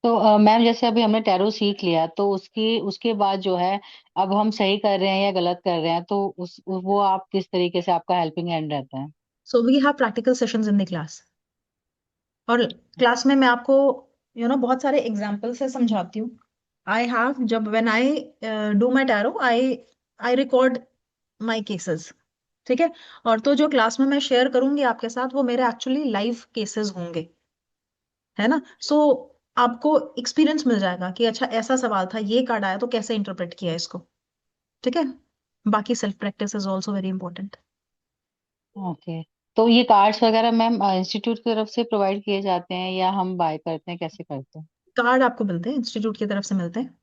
तो मैम जैसे अभी हमने टैरो सीख लिया तो उसकी उसके बाद जो है अब हम सही कर रहे हैं या गलत कर रहे हैं तो वो आप किस तरीके से आपका हेल्पिंग हैंड रहता है? So we have practical sessions in the class, और क्लास में मैं आपको बहुत सारे एग्जाम्पल से समझाती हूँ। आई हैव, जब when I do my tarot, I I record my cases, ठीक है। और तो जो क्लास में मैं शेयर करूंगी आपके साथ वो मेरे एक्चुअली लाइव केसेस होंगे, है ना। सो आपको एक्सपीरियंस मिल जाएगा कि अच्छा ऐसा सवाल था, ये कार्ड आया तो कैसे इंटरप्रेट किया इसको, ठीक है। बाकी self practice is also very important. Okay. तो ये कार्ड्स वगैरह मैम इंस्टीट्यूट की तरफ से प्रोवाइड किए जाते हैं या हम बाय करते हैं, कैसे करते हैं? कार्ड आपको मिलते हैं, इंस्टीट्यूट की तरफ से मिलते हैं,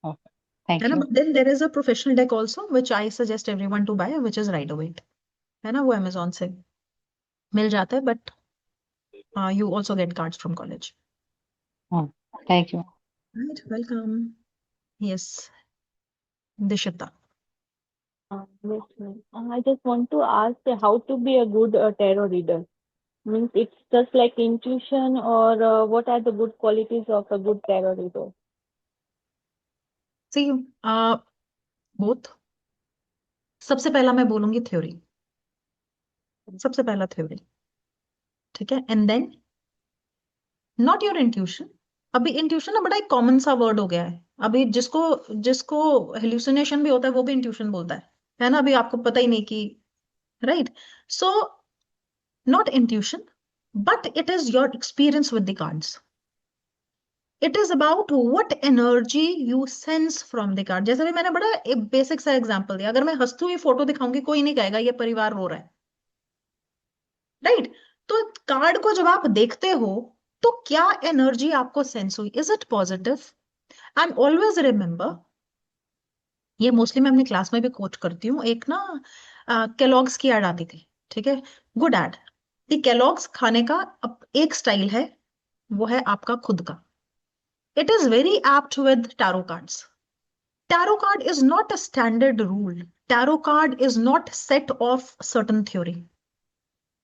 ओके, है थैंक ना। You. But then there is a professional deck also which I suggest everyone to buy, which is Rider Waite, है ना। वो अमेजोन से मिल जाता है, but you also get cards from college. हाँ, thank you. Right, welcome. Yes, Dishita. Yes, ma'am. I just want to ask how to be a good tarot reader. Means it's just like intuition, or what are the good qualities of a good tarot reader? See both. सबसे पहला मैं बोलूंगी theory, सबसे पहला theory, ठीक है। And then not your intuition. अभी intuition ना बड़ा एक कॉमन सा वर्ड हो गया है। अभी जिसको जिसको हेल्यूसिनेशन भी होता है वो भी इंट्यूशन बोलता है ना। अभी आपको पता ही नहीं कि, right. So not intuition, but it is your experience with the cards. It is about what energy you sense from the card. जैसे भी मैंने बड़ा एक बेसिक सा एग्जांपल दिया, अगर मैं हंसती हुई फोटो दिखाऊंगी कोई नहीं कहेगा ये परिवार रो रहा है, राइट। तो कार्ड को जब आप देखते हो तो क्या एनर्जी आपको सेंस हुई, is it positive. And always remember, ये मोस्टली मैं अपनी क्लास में भी कोच करती हूँ, एक ना केलॉग्स की एड आती थी, ठीक है, गुड एड। दी केलॉग्स खाने का एक स्टाइल है, वो है आपका खुद का। It is very apt with tarot cards. Tarot card is not a standard rule, tarot card is not set of certain theory,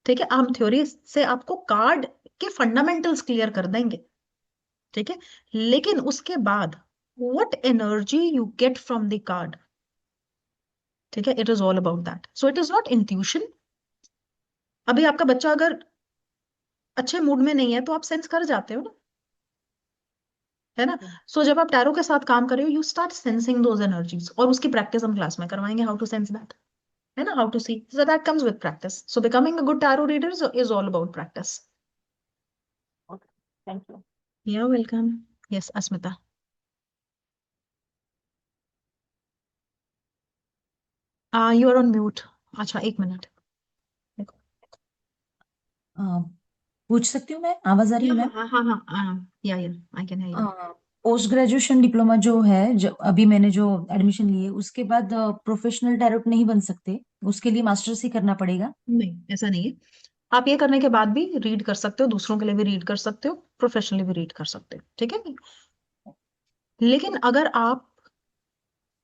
ठीक है। हम थ्योरी से आपको कार्ड के फंडामेंटल्स क्लियर कर देंगे, ठीक है। लेकिन उसके बाद what energy you get from the card, ठीक है, it is all about that. So it is not intuition. अभी आपका बच्चा अगर अच्छे मूड में नहीं है तो आप सेंस कर जाते हो ना, है ना। सो जब आप टैरो के साथ काम कर रहे हो, you start sensing those energies, और उसकी प्रैक्टिस हम क्लास में करवाएंगे, हाउ टू सेंस दैट, है ना, how to see. So that comes with practice. So becoming a good tarot reader is all about practice. Okay, thank you. You are welcome. Yes, Asmita. You are on mute. अच्छा, एक minute. पूछ सकती हूँ मैं? आवाज आ रही है मैम? हाँ हाँ हाँ हाँ, या I can hear you. Post graduation diploma जो है, जो अभी मैंने जो एडमिशन लिए उसके बाद प्रोफेशनल डायरेक्ट नहीं बन सकते, उसके लिए मास्टर्स ही करना पड़ेगा? नहीं, ऐसा नहीं है। आप ये करने के बाद भी रीड कर सकते हो, दूसरों के लिए भी रीड कर सकते हो, प्रोफेशनली भी रीड कर सकते हो, ठीक है। लेकिन अगर आप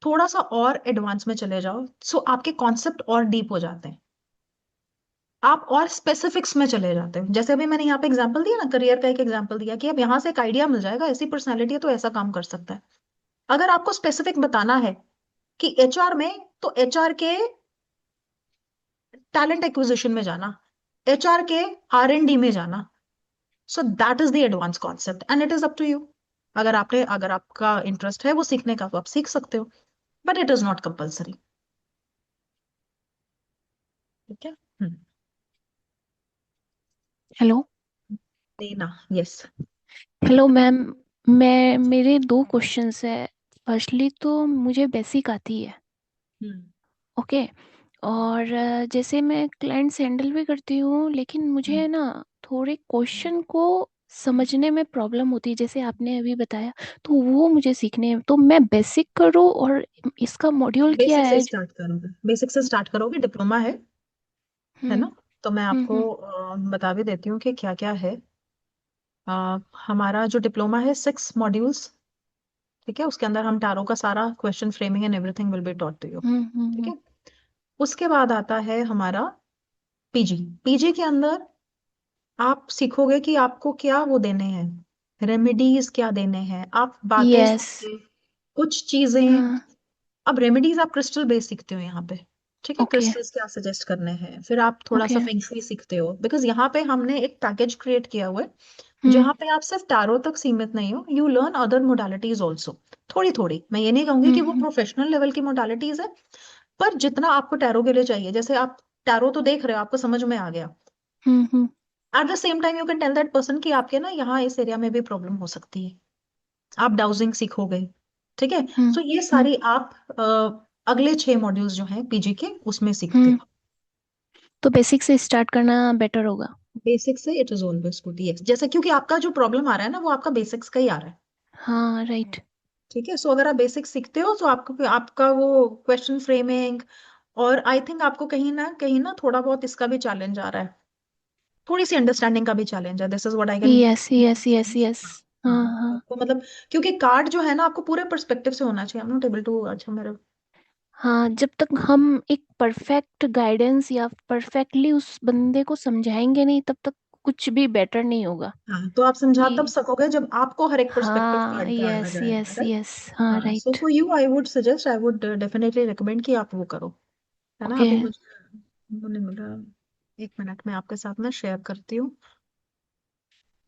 थोड़ा सा और एडवांस में चले जाओ, सो आपके कॉन्सेप्ट और डीप हो जाते हैं, आप और स्पेसिफिक्स में चले जाते हो। जैसे अभी मैंने यहाँ पे एग्जांपल दिया ना, करियर का एक एग्जांपल दिया कि अब यहाँ से एक आइडिया मिल जाएगा, ऐसी पर्सनैलिटी है तो ऐसा काम कर सकता है। अगर आपको स्पेसिफिक बताना है कि एचआर में, तो एचआर के टैलेंट एक्विजिशन में जाना, एचआर के R&D में जाना। So that is the advance concept and it is up to you. अगर आपका इंटरेस्ट है वो सीखने का तो आप सीख सकते हो, but it is not compulsory, ठीक है। हेलो। देना, यस। Hello ma'am. मेरे दो क्वेश्चंस है। फर्स्टली तो मुझे बेसिक आती है, ओके। और जैसे मैं क्लाइंट्स हैंडल भी करती हूँ, लेकिन मुझे ना थोड़े क्वेश्चन को समझने में प्रॉब्लम होती है, जैसे आपने अभी बताया, तो वो मुझे सीखने हैं। तो मैं बेसिक करूँ, और इसका मॉड्यूल क्या है? बेसिक से स्टार्ट करोगे, डिप्लोमा है हम्म ना। तो मैं आपको बता भी देती हूँ कि क्या क्या है। हमारा जो डिप्लोमा है 6 मॉड्यूल्स, ठीक है। उसके अंदर हम टारो का सारा question framing and everything will be taught to you, ठीक है। उसके बाद आता है हमारा पीजी। पीजी के अंदर आप सीखोगे कि आपको क्या वो देने हैं, रेमेडीज क्या देने हैं, आप बातें यस। सुनिए, कुछ चीजें। हाँ। अब रेमेडीज आप क्रिस्टल बेस सीखते हो यहाँ पे, ठीक है, ओके। क्रिस्टल्स क्या सजेस्ट करने हैं, फिर आप थोड़ा सा ओके। फेंग शुई सीखते हो, बिकॉज यहाँ पे हमने एक पैकेज क्रिएट किया हुआ है हम्म। जहाँ पे आप सिर्फ टैरो तक सीमित नहीं हो, you learn other modalities also. थोड़ी थोड़ी, मैं ये नहीं कहूंगी कि वो हम्म। प्रोफेशनल लेवल की मोडालिटीज है, पर जितना आपको टैरो के लिए चाहिए, जैसे आप टैरो तो देख रहे हो, आपको समझ में आ गया, hmm. At the same time you can tell that person कि आपके ना यहाँ इस एरिया में भी प्रॉब्लम हो सकती है, आप डाउजिंग सीखोगे, ठीक है। हम्म। सो ये सारी आप अगले 6 मॉड्यूल्स जो हैं पीजी के उसमें सीखते हम्म। हो। तो बेसिक से स्टार्ट करना बेटर होगा। बेसिक से it is always good, yes, जैसे क्योंकि आपका जो प्रॉब्लम आ रहा है ना वो आपका बेसिक्स का ही आ रहा है, हाँ, राइट। ठीक है। सो अगर आप बेसिक सीखते हो तो आपको आपका वो क्वेश्चन फ्रेमिंग, और आई थिंक आपको कहीं ना थोड़ा बहुत इसका भी चैलेंज आ रहा है, थोड़ी सी अंडरस्टैंडिंग का भी चैलेंज है, this is what I can. Yes, yes, yes, yes. हाँ, हाँ, हाँ। आपको मतलब, क्योंकि कार्ड जो है ना आपको पूरे पर्सपेक्टिव से होना चाहिए, I am not able to, अच्छा मेरे। हाँ, जब तक हम एक परफेक्ट गाइडेंस या परफेक्टली उस बंदे को समझाएंगे नहीं, तब तक कुछ भी बेटर नहीं होगा। हाँ, तो आप समझा तब कि सकोगे जब आपको हर एक पर्सपेक्टिव हाँ, कार्ड का आ यस, जाएगा, यस, राइट। यस। हाँ, हाँ, so right. For you I would suggest, I would definitely recommend कि आप वो करो, है ना। ओके। अभी मुझे वो नहीं मिल रहा, 1 मिनट में आपके साथ ना शेयर करती हूँ,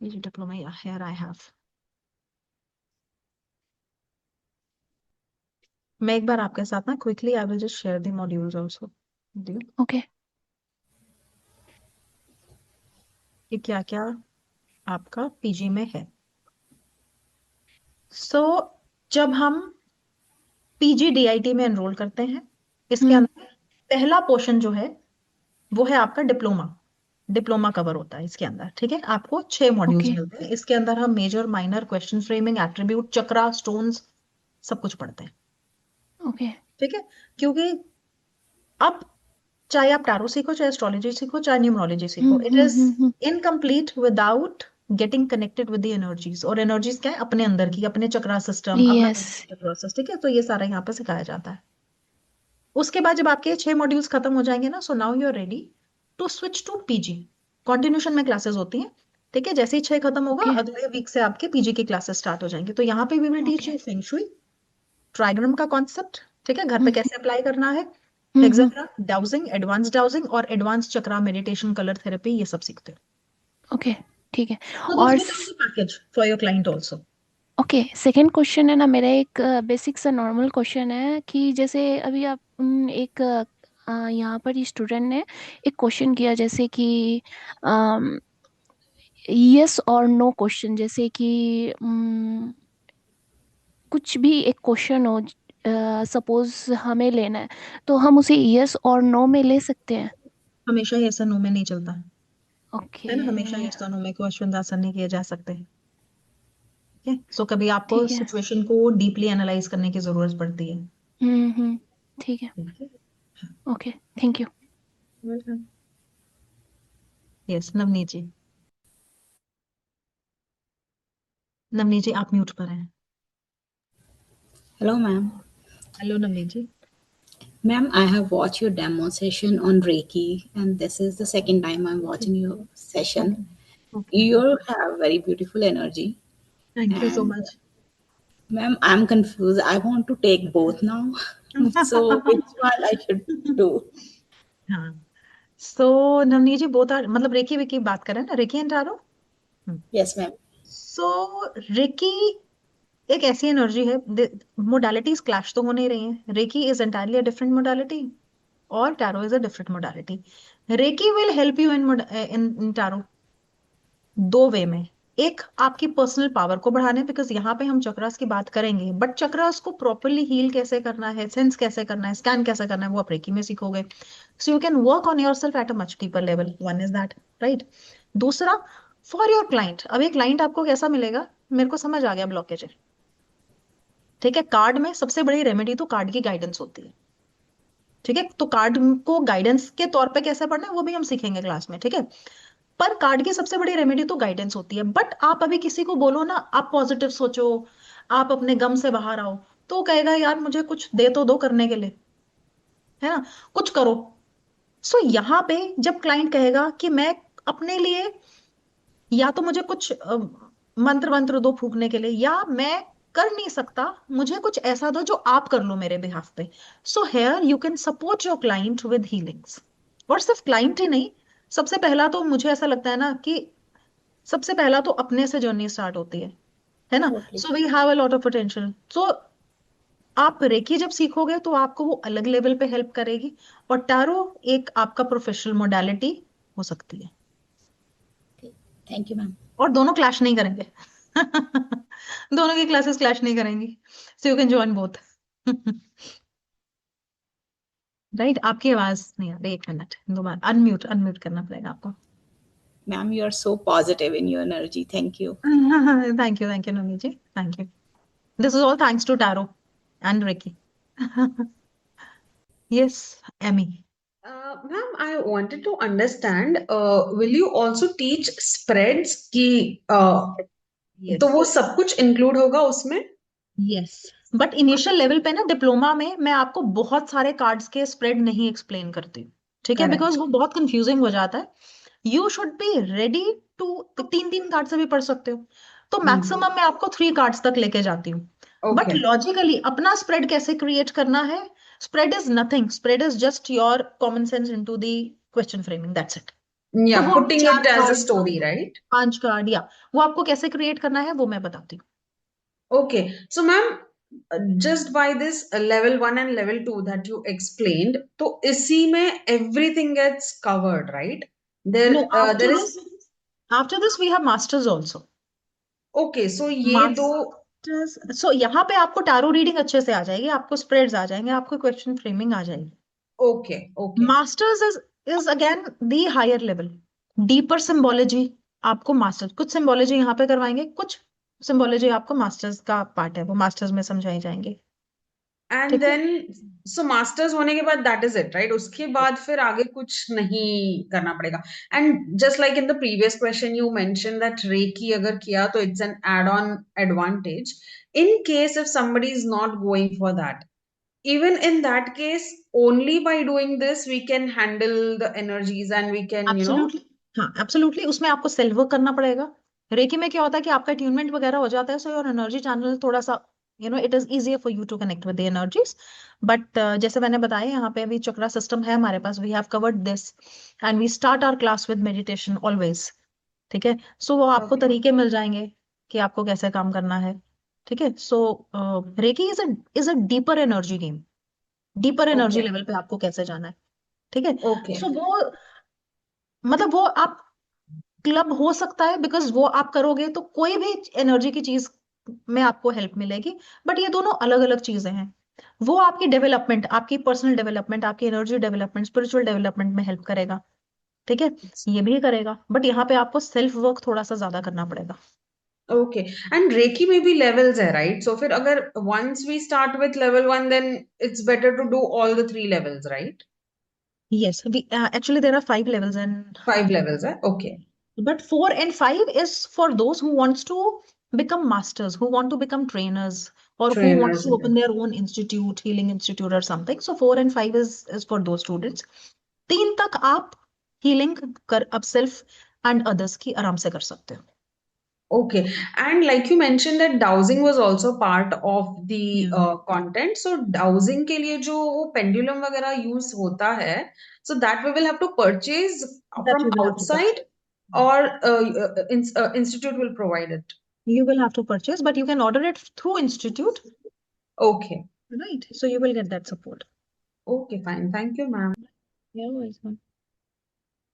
ये जो डिप्लोमा हियर आई हैव, मैं एक बार आपके साथ ना quickly I will just share the modules also, okay. कि क्या क्या आपका पीजी में है। सो जब हम पीजी डीआईटी में एनरोल करते हैं, इसके हम्म। अंदर पहला पोर्शन जो है वो है आपका डिप्लोमा, डिप्लोमा कवर होता है इसके अंदर, ठीक है। आपको 6 मॉड्यूल्स ओके। मिलते हैं इसके अंदर, हम major minor question framing attribute chakra stones सब कुछ पढ़ते हैं, ओके। ठीक है। क्योंकि अब चाहे आप टैरो सीखो, चाहे एस्ट्रोलॉजी सीखो, चाहे न्यूमरोलॉजी सीखो, it is hmm. Incomplete without getting connected with the energies, और एनर्जीज क्या है, अपने अंदर की, अपने चक्रा सिस्टम, अपना यस। प्रोसेस, ठीक है। तो ये सारा यहाँ पे सिखाया जाता है। उसके बाद जब आपके 6 मॉड्यूल्स खत्म हो जाएंगे ना, so now you are ready to switch to PG. Continuation में क्लासेस होती हैं, ठीक है। जैसे ही 6 खत्म होगा, ओके। अगले वीक से आपके पीजी की क्लासेस स्टार्ट हो जाएंगे। तो यहाँ पे we will teach okay. You feng shui, trigram का कॉन्सेप्ट, ठीक है, घर पे हम्म। कैसे अप्लाई करना है, हम्म। हेक्साग्राम, डाउजिंग, एडवांस डाउजिंग और advance chakra meditation colour therapy, ये सब सीखते हो। ओके, ठीक है। So this और becomes a package for your client also. Okay, second question है ना मेरा, एक बेसिक सा नॉर्मल क्वेश्चन है कि जैसे अभी आप एक यहाँ पर स्टूडेंट ने एक क्वेश्चन किया, जैसे कि यस और नो क्वेश्चन, जैसे कि कुछ भी एक क्वेश्चन हो, सपोज हमें लेना है, तो हम उसे यस और नो में ले सकते हैं। हमेशा यस और नो में नहीं चलता ओके। है ना, हमेशा यस और नो में क्वेश्चन आंसर नहीं किए जा सकते, ठीक है। सो कभी आपको ठीक है। सिचुएशन को डीपली एनालाइज करने की जरूरत पड़ती है, ठीक है। ठीक है। Okay, thank you. Welcome. Yes, Navneet ji, Navneet ji आप म्यूट पर हैं। Hello, ma'am. Hello Navneet ji. Ma'am, I have watched your demo session on Reiki, and this is the second time I'm watching your session. Okay, okay, You have very beautiful energy, thank you so and much. ma'am, I'm confused. I want to take both now. So, which one I should do? हाँ, सो नवनीत जी बहुत मतलब recce वेकी बात करें ना, reiki and tarot. Yes, ma'am. So reiki एक ऐसी energy है, मोडालिटीज क्लैश तो हो नहीं रही हैं, Reiki is entirely a different modality और tarot is a different modality. Reiki will help you in in tarot दो वे में, एक आपकी पर्सनल पावर को बढ़ाने, बिकॉज यहाँ पे हम चक्रास की बात करेंगे, बट चक्रास को प्रॉपरली हील कैसे करना है, सेंस कैसे करना है, स्कैन कैसे करना है, वो आप रेकी में सीखोगे। So you can work on your self at a much deeper level, one is that, right. दूसरा, फॉर योर क्लाइंट, अब एक क्लाइंट आपको कैसा मिलेगा, मेरे को समझ आ गया ब्लॉकेज है, ठीक है। कार्ड में सबसे बड़ी रेमेडी तो कार्ड की गाइडेंस होती है, ठीक है। तो कार्ड को गाइडेंस के तौर पे कैसे पढ़ना है वो भी हम सीखेंगे क्लास में, ठीक है। पर कार्ड की सबसे बड़ी रेमेडी तो गाइडेंस होती है, बट आप अभी किसी को बोलो ना आप पॉजिटिव सोचो, आप अपने गम से बाहर आओ, तो वो कहेगा यार मुझे कुछ दे तो दो करने के लिए, है ना, कुछ करो। सो यहाँ पे जब क्लाइंट कहेगा कि मैं अपने लिए, या तो मुझे कुछ मंत्र मंत्र दो फूकने के लिए, या मैं कर नहीं सकता, मुझे कुछ ऐसा दो जो आप कर लो मेरे बिहाफ पे। सो here you can support your client with healings. और सिर्फ क्लाइंट ही नहीं, सबसे पहला तो मुझे ऐसा लगता है ना कि सबसे पहला तो अपने से जर्नी स्टार्ट होती है ना। Totally. So we have a lot of potential. So आप रेकी जब सीखोगे तो आपको वो अलग लेवल पे हेल्प करेगी, और टैरो एक आपका प्रोफेशनल मोडालिटी हो सकती है। Okay. Thank you, ma'am. और दोनों क्लैश नहीं करेंगे। दोनों की क्लासेस क्लैश नहीं करेंगी, so you can join both. Right, आपकी आवाज नहीं आ रही, एक मिनट, दोबारा अनम्यूट अनम्यूट करना पड़ेगा आपको। Ma'am, you are so positive in your energy. Thank you. Thank you Nami ji, thank you. This is all thanks to tarot and Reiki. Yes, Amy. Ma'am, I wanted to understand, will you also teach spreads कि तो वो yes सब कुछ include होगा उसमें? Yes, but initial level पे ना diploma में मैं आपको बहुत सारे कार्ड्स के स्प्रेड नहीं एक्सप्लेन करती, ठीक है, करेक्ट। बिकॉज वो बहुत कंफ्यूजिंग हो जाता है। You should be ready to, तीन तीन कार्ड से भी पढ़ सकते हो, तो मैक्सिमम मैं आपको 3 कार्ड्स तक लेके जाती हूँ। बट ओके लॉजिकली अपना स्प्रेड कैसे क्रिएट करना है, spread is nothing, spread is just your common sense into the question framing, that's it. या तो वो putting 4 it as a card, story, right? 5 card, या वो आपको कैसे क्रिएट करना है वो मैं बताती हूँ। Okay, so ma'am, just by this level 1 and level 2 that you explained, तो इसी में everything gets covered, right? There, no, there is after this we have masters also. okay, so ये दो मास्टर्स, सो यहाँ पे आपको टैरो रीडिंग अच्छे से आ जाएगी, आपको स्प्रेड्स आ जाएंगे, आपको क्वेश्चन फ्रेमिंग आ जाएगी। okay, okay, masters is again the higher level, deeper symbology. आपको मास्टर्स कुछ सिंबोलॉजी यहाँ पे करवाएंगे, कुछ सिंबोलॉजी आपको मास्टर्स का पार्ट है, वो मास्टर्स में समझाई जाएंगे, and ठीक है। then so masters होने के बाद that is it, right? उसके बाद फिर आगे कुछ नहीं करना पड़ेगा। And just like in the previous question you mentioned that Reiki अगर किया तो it's an add-on advantage in case if somebody is not going for that. Even in that case, only by doing this we can handle the energies and we can, absolutely, हाँ absolutely, उसमें आपको self work करना पड़ेगा। Recce में क्या होता है कि आपका ट्यूनमेंट वगैरह हो जाता है, सो योर एनर्जी चैनल थोड़ा सा, it is easier for you to connect with the energies. But जैसे मैंने बताया, यहाँ पे अभी चक्रा सिस्टम है हमारे पास, we have covered this, and we start our class with meditation always, ठीक है। सो वो आपको Okay. तरीके मिल जाएंगे कि आपको कैसे काम करना है, ठीक है। So Reiki is a deeper energy game, deeper energy Okay. Level पे आपको कैसे जाना है, ठीक है। Okay. सो वो मतलब वो आप क्लब हो सकता है, बिकॉज वो आप करोगे तो कोई भी एनर्जी की चीज में आपको हेल्प मिलेगी, बट ये दोनों अलग अलग चीजें हैं। वो आपकी डेवलपमेंट, आपकी पर्सनल डेवलपमेंट, आपकी एनर्जी डेवलपमेंट, स्पिरिचुअल डेवलपमेंट में हेल्प करेगा, ठीक है, ये भी करेगा, बट यहाँ पे आपको सेल्फ वर्क थोड़ा सा ज्यादा करना पड़ेगा। Okay. And Reiki में भी levels है, right? So फिर अगर once we start with level 1, then it's better to do all the 3 levels, right? Yes, we actually there are 5 levels, and 5 levels है, okay. but 4 and 5 is for those who wants to become masters, who want to become trainers, or who wants Trainers. to open their own institute, healing institute or something. So 4 and 5 is for those students. 3 तक आप healing कर अब self and others की आराम से कर सकते हो। Okay. And like you mentioned that dowsing was also part of the Yeah. content. So dowsing के लिए जो वो pendulum वगैरह use होता है, so that we will have to purchase That from you will have to outside, purchase. or institute will provide it. You will have to purchase, but you can order it through institute, Okay. right? So you will get that support. Okay, fine. Thank you, ma'am. Yeah, welcome.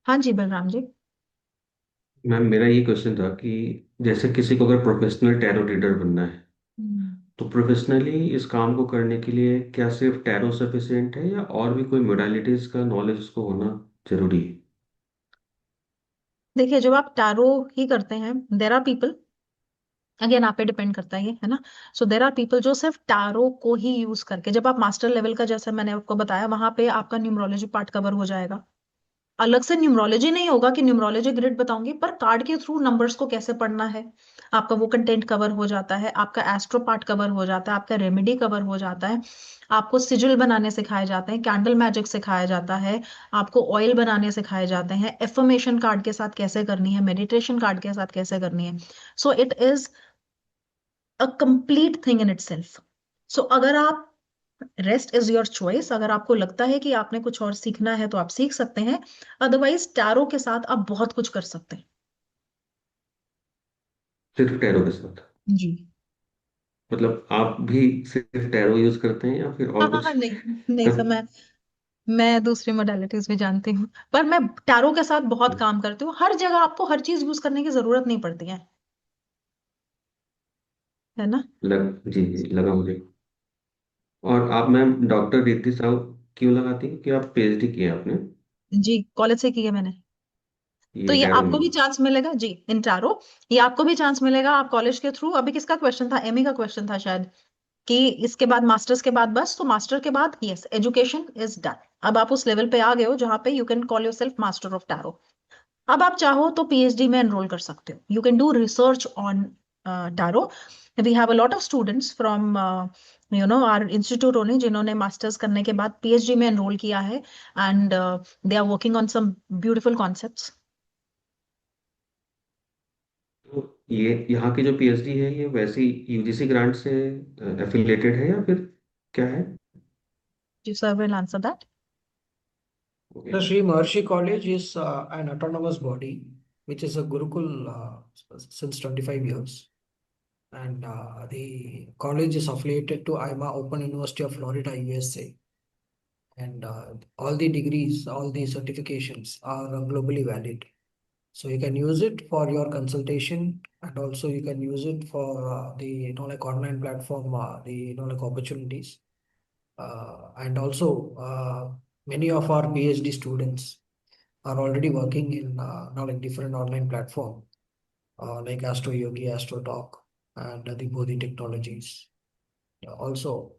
हाँ जी Balram ji. Ma'am मेरा ये question था कि जैसे किसी को अगर professional tarot reader बनना है, तो प्रोफेशनली इस काम को करने के लिए क्या सिर्फ टैरो सफिशिएंट है या और भी कोई मोडालिटीज का नॉलेज उसको होना जरूरी है? देखिए, जब आप टैरो ही करते हैं, देर आर पीपल, अगेन आप पे डिपेंड करता है ये, है ना। सो देर आर पीपल जो सिर्फ टैरो को ही यूज करके, जब आप मास्टर लेवल का, जैसे मैंने आपको बताया, वहां पे आपका न्यूमरोलॉजी पार्ट कवर हो जाएगा, अलग से न्यूमरोलॉजी नहीं होगा कि न्यूमरोलॉजी ग्रिड बताऊंगी, पर कार्ड के थ्रू नंबर्स को कैसे पढ़ना है, आपका वो कंटेंट कवर हो जाता है, आपका एस्ट्रो पार्ट कवर हो जाता है, आपका रेमेडी कवर हो जाता है, आपको सिजिल बनाने सिखाए जाते हैं, कैंडल मैजिक सिखाया जाता है, आपको ऑयल बनाने सिखाए जाते हैं, एफर्मेशन कार्ड के साथ कैसे करनी है, मेडिटेशन कार्ड के साथ कैसे करनी है। So it is a complete thing in itself. So अगर आप, रेस्ट इज योर चॉइस, अगर आपको लगता है कि आपने कुछ और सीखना है तो आप सीख सकते हैं, अदरवाइज टैरो के साथ आप बहुत कुछ कर सकते हैं। सिर्फ टैरो के साथ? जी। मतलब आप भी सिर्फ टैरो यूज करते हैं या फिर हाँ और हाँ कुछ हाँ, नहीं नहीं सर, कर? मैं दूसरी मोडालिटीज भी जानती हूँ, पर मैं टैरो के साथ बहुत काम करती हूँ। हर जगह आपको हर चीज यूज करने की जरूरत नहीं पड़ती है ना। जी जी, लगा मुझे। और आप मैम डॉक्टर रीति साहू क्यों लगाती हैं? कि आप पीएचडी किया है आपने जी, कॉलेज से की है मैंने। तो ये ये टैरो आपको में? भी चांस मिलेगा जी इन टैरो, ये आपको भी चांस मिलेगा आप कॉलेज के थ्रू। अभी किसका क्वेश्चन था, एमए का क्वेश्चन था शायद, कि इसके बाद मास्टर्स के बाद बस, तो मास्टर के बाद यस, एजुकेशन इज डन। अब आप उस लेवल पे आ गए हो जहां पे you can call yourself master of tarot. अब आप चाहो तो पीएचडी में एनरोल कर सकते हो, you can do research on tarot. We have a lot of students from our institute only, जिन्होंने मास्टर्स करने के बाद पीएचडी में एनरोल किया है, and they are working on some beautiful concepts. तो ये यहाँ की जो पीएचडी है ये वैसी यूजीसी ग्रांट से एफिलिएटेड है या फिर क्या है? जी sir, will answer that. Okay. The Sri Maharshi College is an autonomous body, which is a Gurukul since 25 years. And the college is affiliated to IMA Open University of Florida, USA. And all the degrees, all the certifications are globally valid. So you can use it for your consultation, and also you can use it for the like online platform, the like opportunities. And also many of our PhD students are already working in like different online platform like Astro Yogi, Astro Talk, and the Bodhi Technologies. Also,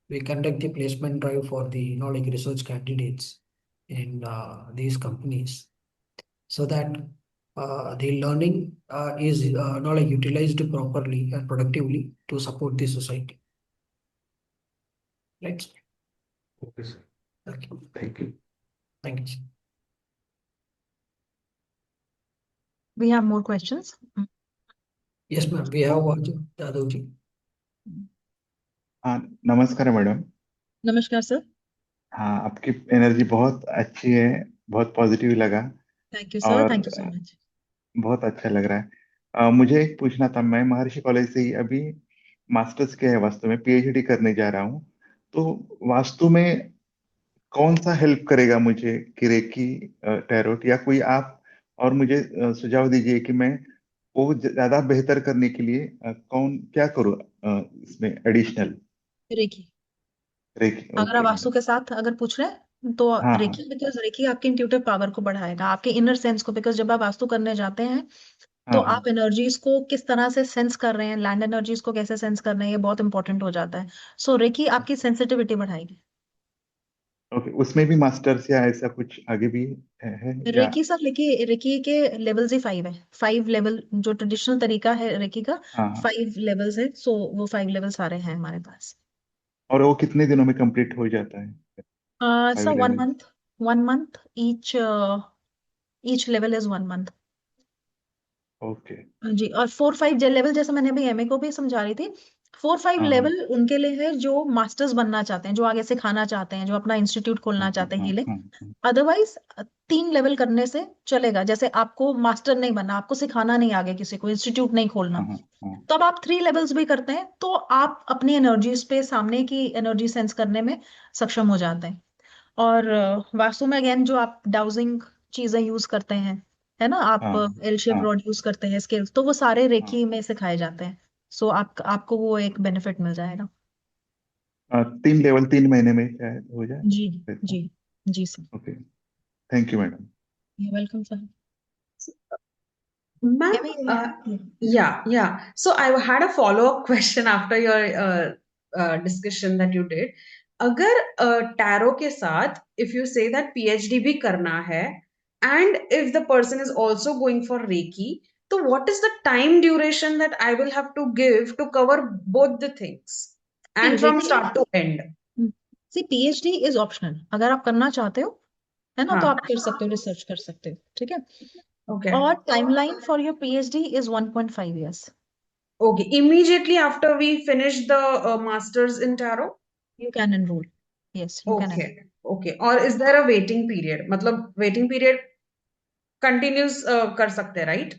we conduct the placement drive for the like research candidates in these companies, so that the learning is like utilized properly and productively to support the society. Right? Okay sir, Thank you. Thank you. Thank you. We have more questions. Yes, ma'am. We have Jadhav ji. हाँ, नमस्कार madam. नमस्कार sir. हाँ, आपकी energy बहुत अच्छी है, बहुत positive लगा थैंक यू सर, और थैंक यू सो मच। बहुत अच्छा लग रहा है। मुझे एक पूछना था, मैं महर्षि कॉलेज से ही अभी मास्टर्स किया है, वास्तु में पीएचडी करने जा रहा हूँ। तो वास्तु में कौन सा हेल्प करेगा मुझे कि रेकी, टैरोट या कोई आप और मुझे सुझाव दीजिए कि मैं वो ज्यादा बेहतर करने के लिए कौन क्या करूँ इसमें एडिशनल? रेकी, रेकी, अगर आप ओके। वास्तु के साथ अगर पूछ रहे हैं तो हाँ रेकी, हाँ बिकॉज रेकी आपके इंट्यूटिव पावर को बढ़ाएगा, आपके इनर सेंस को, बिकॉज जब आप वास्तु करने जाते हैं तो हाँ हाँ। आप एनर्जीज को किस तरह से सेंस कर रहे हैं, लैंड एनर्जीज को कैसे सेंस कर रहे हैं, ये बहुत इंपॉर्टेंट हो जाता है। सो रेकी आपकी सेंसिटिविटी बढ़ाएगी। ओके, उसमें भी मास्टर्स या ऐसा कुछ आगे भी है या? रेकी सर, रेकी के लेवल्स ही 5 है, 5 लेवल जो ट्रेडिशनल तरीका है रेकी का, हाँ हाँ। 5 लेवल्स है। सो वो 5 लेवल सारे हैं हमारे पास। और वो कितने दिनों में कंप्लीट हो जाता है, sir 5 level? 1 month, 1 month each level is 1 month. Okay. जी, और 4-5 लेवल, जैसे मैंने अभी एमए को भी समझा रही थी, 4-5 हाँ हाँ। लेवल उनके लिए है जो मास्टर्स बनना चाहते हैं, जो आगे सिखाना चाहते हैं, जो अपना इंस्टीट्यूट खोलना चाहते हैं हीलिंग। हाँ। अदरवाइज 3 लेवल करने से चलेगा। जैसे आपको मास्टर नहीं बनना, आपको सिखाना नहीं आगे किसी को, इंस्टीट्यूट नहीं खोलना, हाँ हाँ। तो अब आप 3 लेवल्स भी करते हैं तो आप अपनी एनर्जीज पे, सामने की एनर्जी सेंस करने में सक्षम हो जाते हैं। और वास्तु में अगेन जो आप डाउजिंग चीजें यूज करते हैं, है ना, आप हाँ एल शेप हाँ रॉड यूज करते हैं, स्केल्स, तो वो सारे हाँ। रेकी में सिखाए जाते हैं। सो आपको वो एक बेनिफिट मिल जाएगा। 3 लेवल 3 महीने में शायद हो जाए जी ऐसा? जी जी sir. Okay, thank you madam. You welcome sir. Ma'am, yeah. So I had a follow-up question after your discussion that you did. अगर टैरो के साथ if you say that PhD भी करना है, And if the person is also going for Reiki, so what is the time duration that I will have to give to cover both the things See, and from Reiki, start to end? see, PhD is optional. अगर आप करना चाहते हो, है ना, तो हाँ, आप कर सकते हो, रिसर्च कर सकते हो, ठीक है? okay. और timeline for your PhD is 1.5 years. Okay, immediately after we finish the masters in tarot? You can enroll. Yes, you can enroll. Okay, okay. Or is there a waiting period? मतलब waiting period continues कर सकते हैं, right?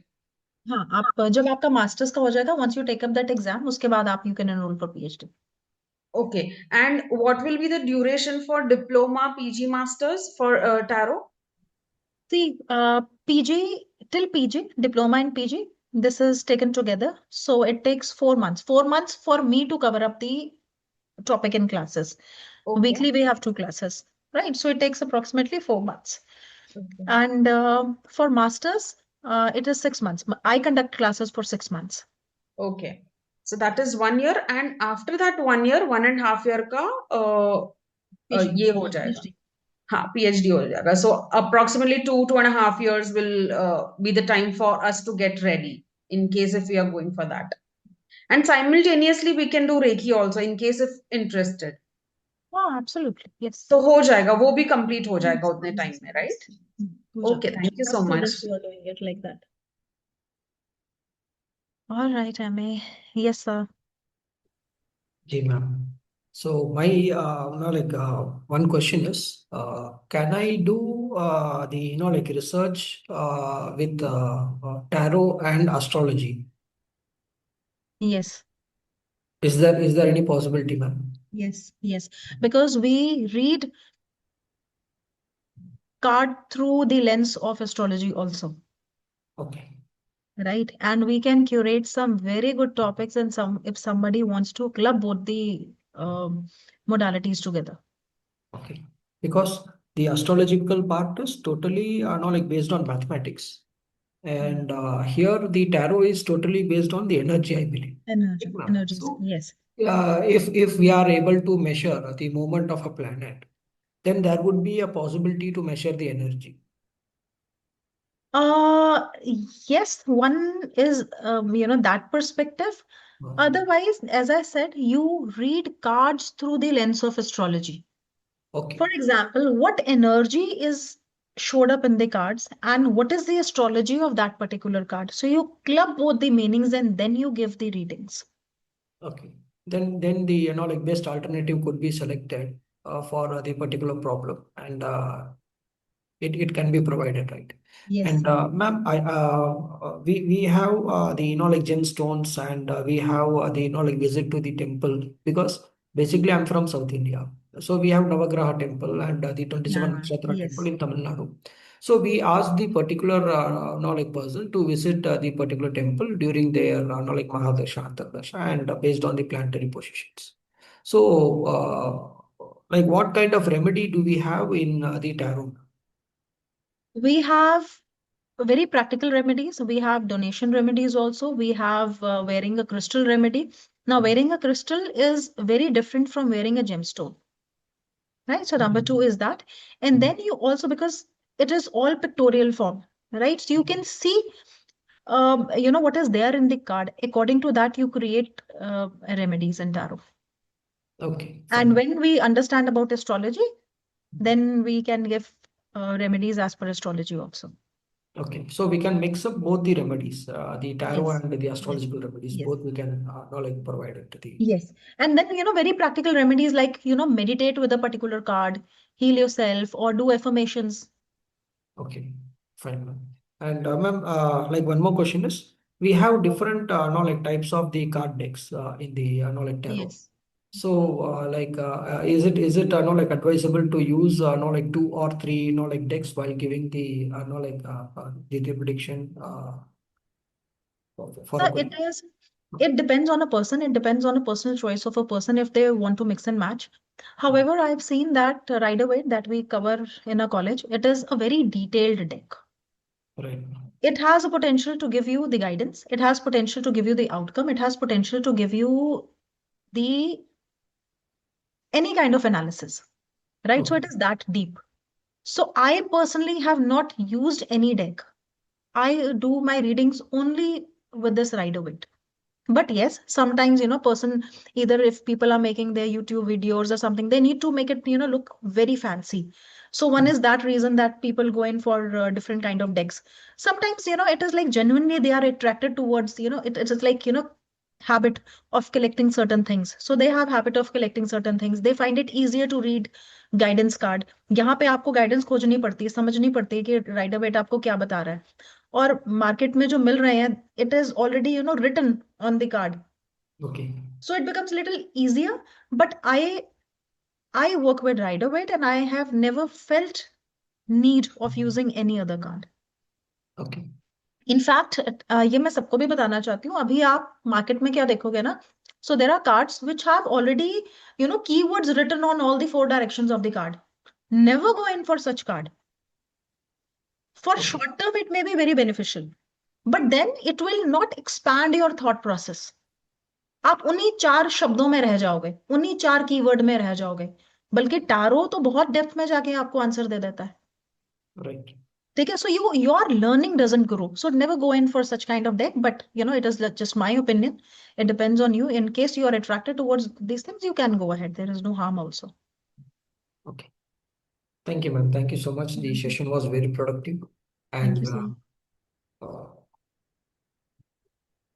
हाँ, आप जब आपका masters का हो जाएगा, once you take up that exam, उसके बाद आप you can enroll for PhD. Okay. And what will be the duration for diploma, PG, masters for tarot? See, PG till PG, diploma and PG, this is taken together. So it takes 4 months. 4 months for me to cover up the topic in classes. Okay. Weekly we have 2 classes, right? So it takes approximately 4 months. Okay. And for masters, it is 6 months. I conduct classes for 6 months. Okay. So that is 1 year, and after that 1 year, 1.5 year का ये हो जाएगा. PhD. हाँ, PhD हो जाएगा. So approximately 2.5 years will be the time for us to get ready in case if we are going for that. And simultaneously we can do Reiki also in case if interested. Oh, absolutely. Yes. तो हो जाएगा, वो भी complete हो जाएगा उतने time में, right? Okay, thank you so much. Students who are doing it like that. All right, Amy. Yes, sir. जी ma'am. So my one question is, can I do the research with tarot and astrology? Yes. Is there any possibility, ma'am? Yes. Yes. Because we read card through the lens of astrology also, Okay. right? And we can curate some very good topics, and some if somebody wants to club both the modalities together. Okay. Because the astrological part is totally based on mathematics. And here the tarot is totally based on the energy, I believe. Energy. Ma'am. Energies. So Yes. if we are able to measure the movement of a planet, then there would be a possibility to measure the energy. Yes, one is that perspective. Otherwise, as I said, you read cards through the lens of astrology. Okay. For example, what energy is showed up in the cards and what is the astrology of that particular card? So you club both the meanings and then you give the readings. Okay. Then the best alternative could be selected for the particular problem, and it can be provided, right? Yes. And ma'am, we have the gemstones, and we have the visit to the temple, because basically I'm from South India, so we have Navagraha temple and the 27 Yeah, Nakshatra yes. temple in Tamil Nadu. So we asked the particular person to visit the particular temple during their Mahadasha, Antardasha, and based on the planetary positions. So what kind of remedy do we have in the tarot? We have very practical remedies. We have donation remedies also. We have wearing a crystal remedy. Now, wearing a crystal is very different from wearing a gemstone, right? So number 2 is that. And then you also, because it is all pictorial form, right? So you can see, what is there in the card. According to that, you create remedies in tarot. Okay. And fine. when we understand about astrology, then we can give remedies as per astrology also. Okay, so we can mix up both the remedies, the tarot Yes. and the astrological remedies. Yes. Both we can provide it to the. Yes. And then, very practical remedies like, meditate with a particular card, heal yourself, or do affirmations. Okay, fine, ma'am. And ma'am, one more question is, we have different types of the card decks in the tarot. Yes. So is it advisable to use 2 or 3 decks while giving the the prediction for So a it depends on a person. It depends on a personal choice of a person if they want to mix and match. However, I've seen that Rider Waite that we cover in a college, it is a very detailed deck. right? It has a potential to give you the guidance. It has potential to give you the outcome. It has potential to give you the any kind of analysis, right? So it is that deep. So I personally have not used any deck. I do my readings only with this Rider-Waite. But yes, sometimes, person, either if people are making their YouTube videos or something, they need to make it, look very fancy. So one is that reason that people go in for different kind of decks. Sometimes, it is like genuinely they are attracted towards, it's like, habit of collecting certain things. So they have habit of collecting certain things. They find it easier to read guidance card. यहाँ पे आपको guidance खोजनी पड़ती है, समझनी पड़ती है कि राइडर वेट आपको क्या बता रहा है. और मार्केट में जो मिल रहे हैं, it is already written on the card, Okay. so it becomes little easier. But I work with Rider-Waite and I have never felt need of using any other card. Okay. In fact, ये मैं सबको भी बताना चाहती हूँ. अभी आप market में क्या देखोगे ना, so there are cards which have already keywords written on all the 4 directions of the card. Never go in for such card. For short term it may be very beneficial, but then it will not expand your thought process. आप उन्हीं 4 शब्दों में रह जाओगे, उन्हीं 4 keyword में रह जाओगे. बल्कि टारो तो बहुत डेप्थ में जाके आपको आंसर दे देता है. Right. ठीक है. So your learning doesn't grow. So never go in for such kind of deck. But it is just my opinion. It depends on you. In case you are attracted towards these things, you can go ahead. There is no harm also. Okay. Thank you, ma'am. Thank you so much. The session was very productive. Thank you, And sir.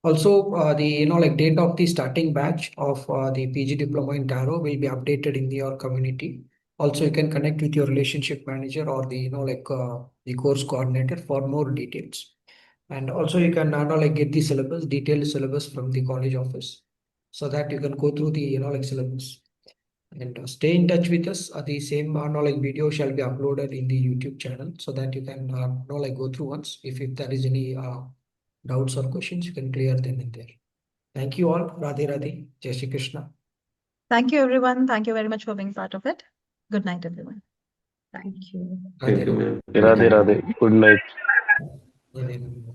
also, the like date of the starting batch of the PG diploma in tarot will be updated in your community. Also, you can connect with your relationship manager or the the course coordinator for more details. And also, you can like get the syllabus, detailed syllabus from the college office, so that you can go through the syllabus. And stay in touch with us. The same like video shall be uploaded in the YouTube channel, so that you can like go through once. If there is any doubts or questions, you can clear them in there. Thank you all. Radhe Radhe. Jai Shri Krishna. Thank you, everyone. Thank you very much for being part of it. Good night, everyone. Thank you. Radhe Thank you, Radhe. ma'am. Radhe Radhe. Good night. Radhe Radhe.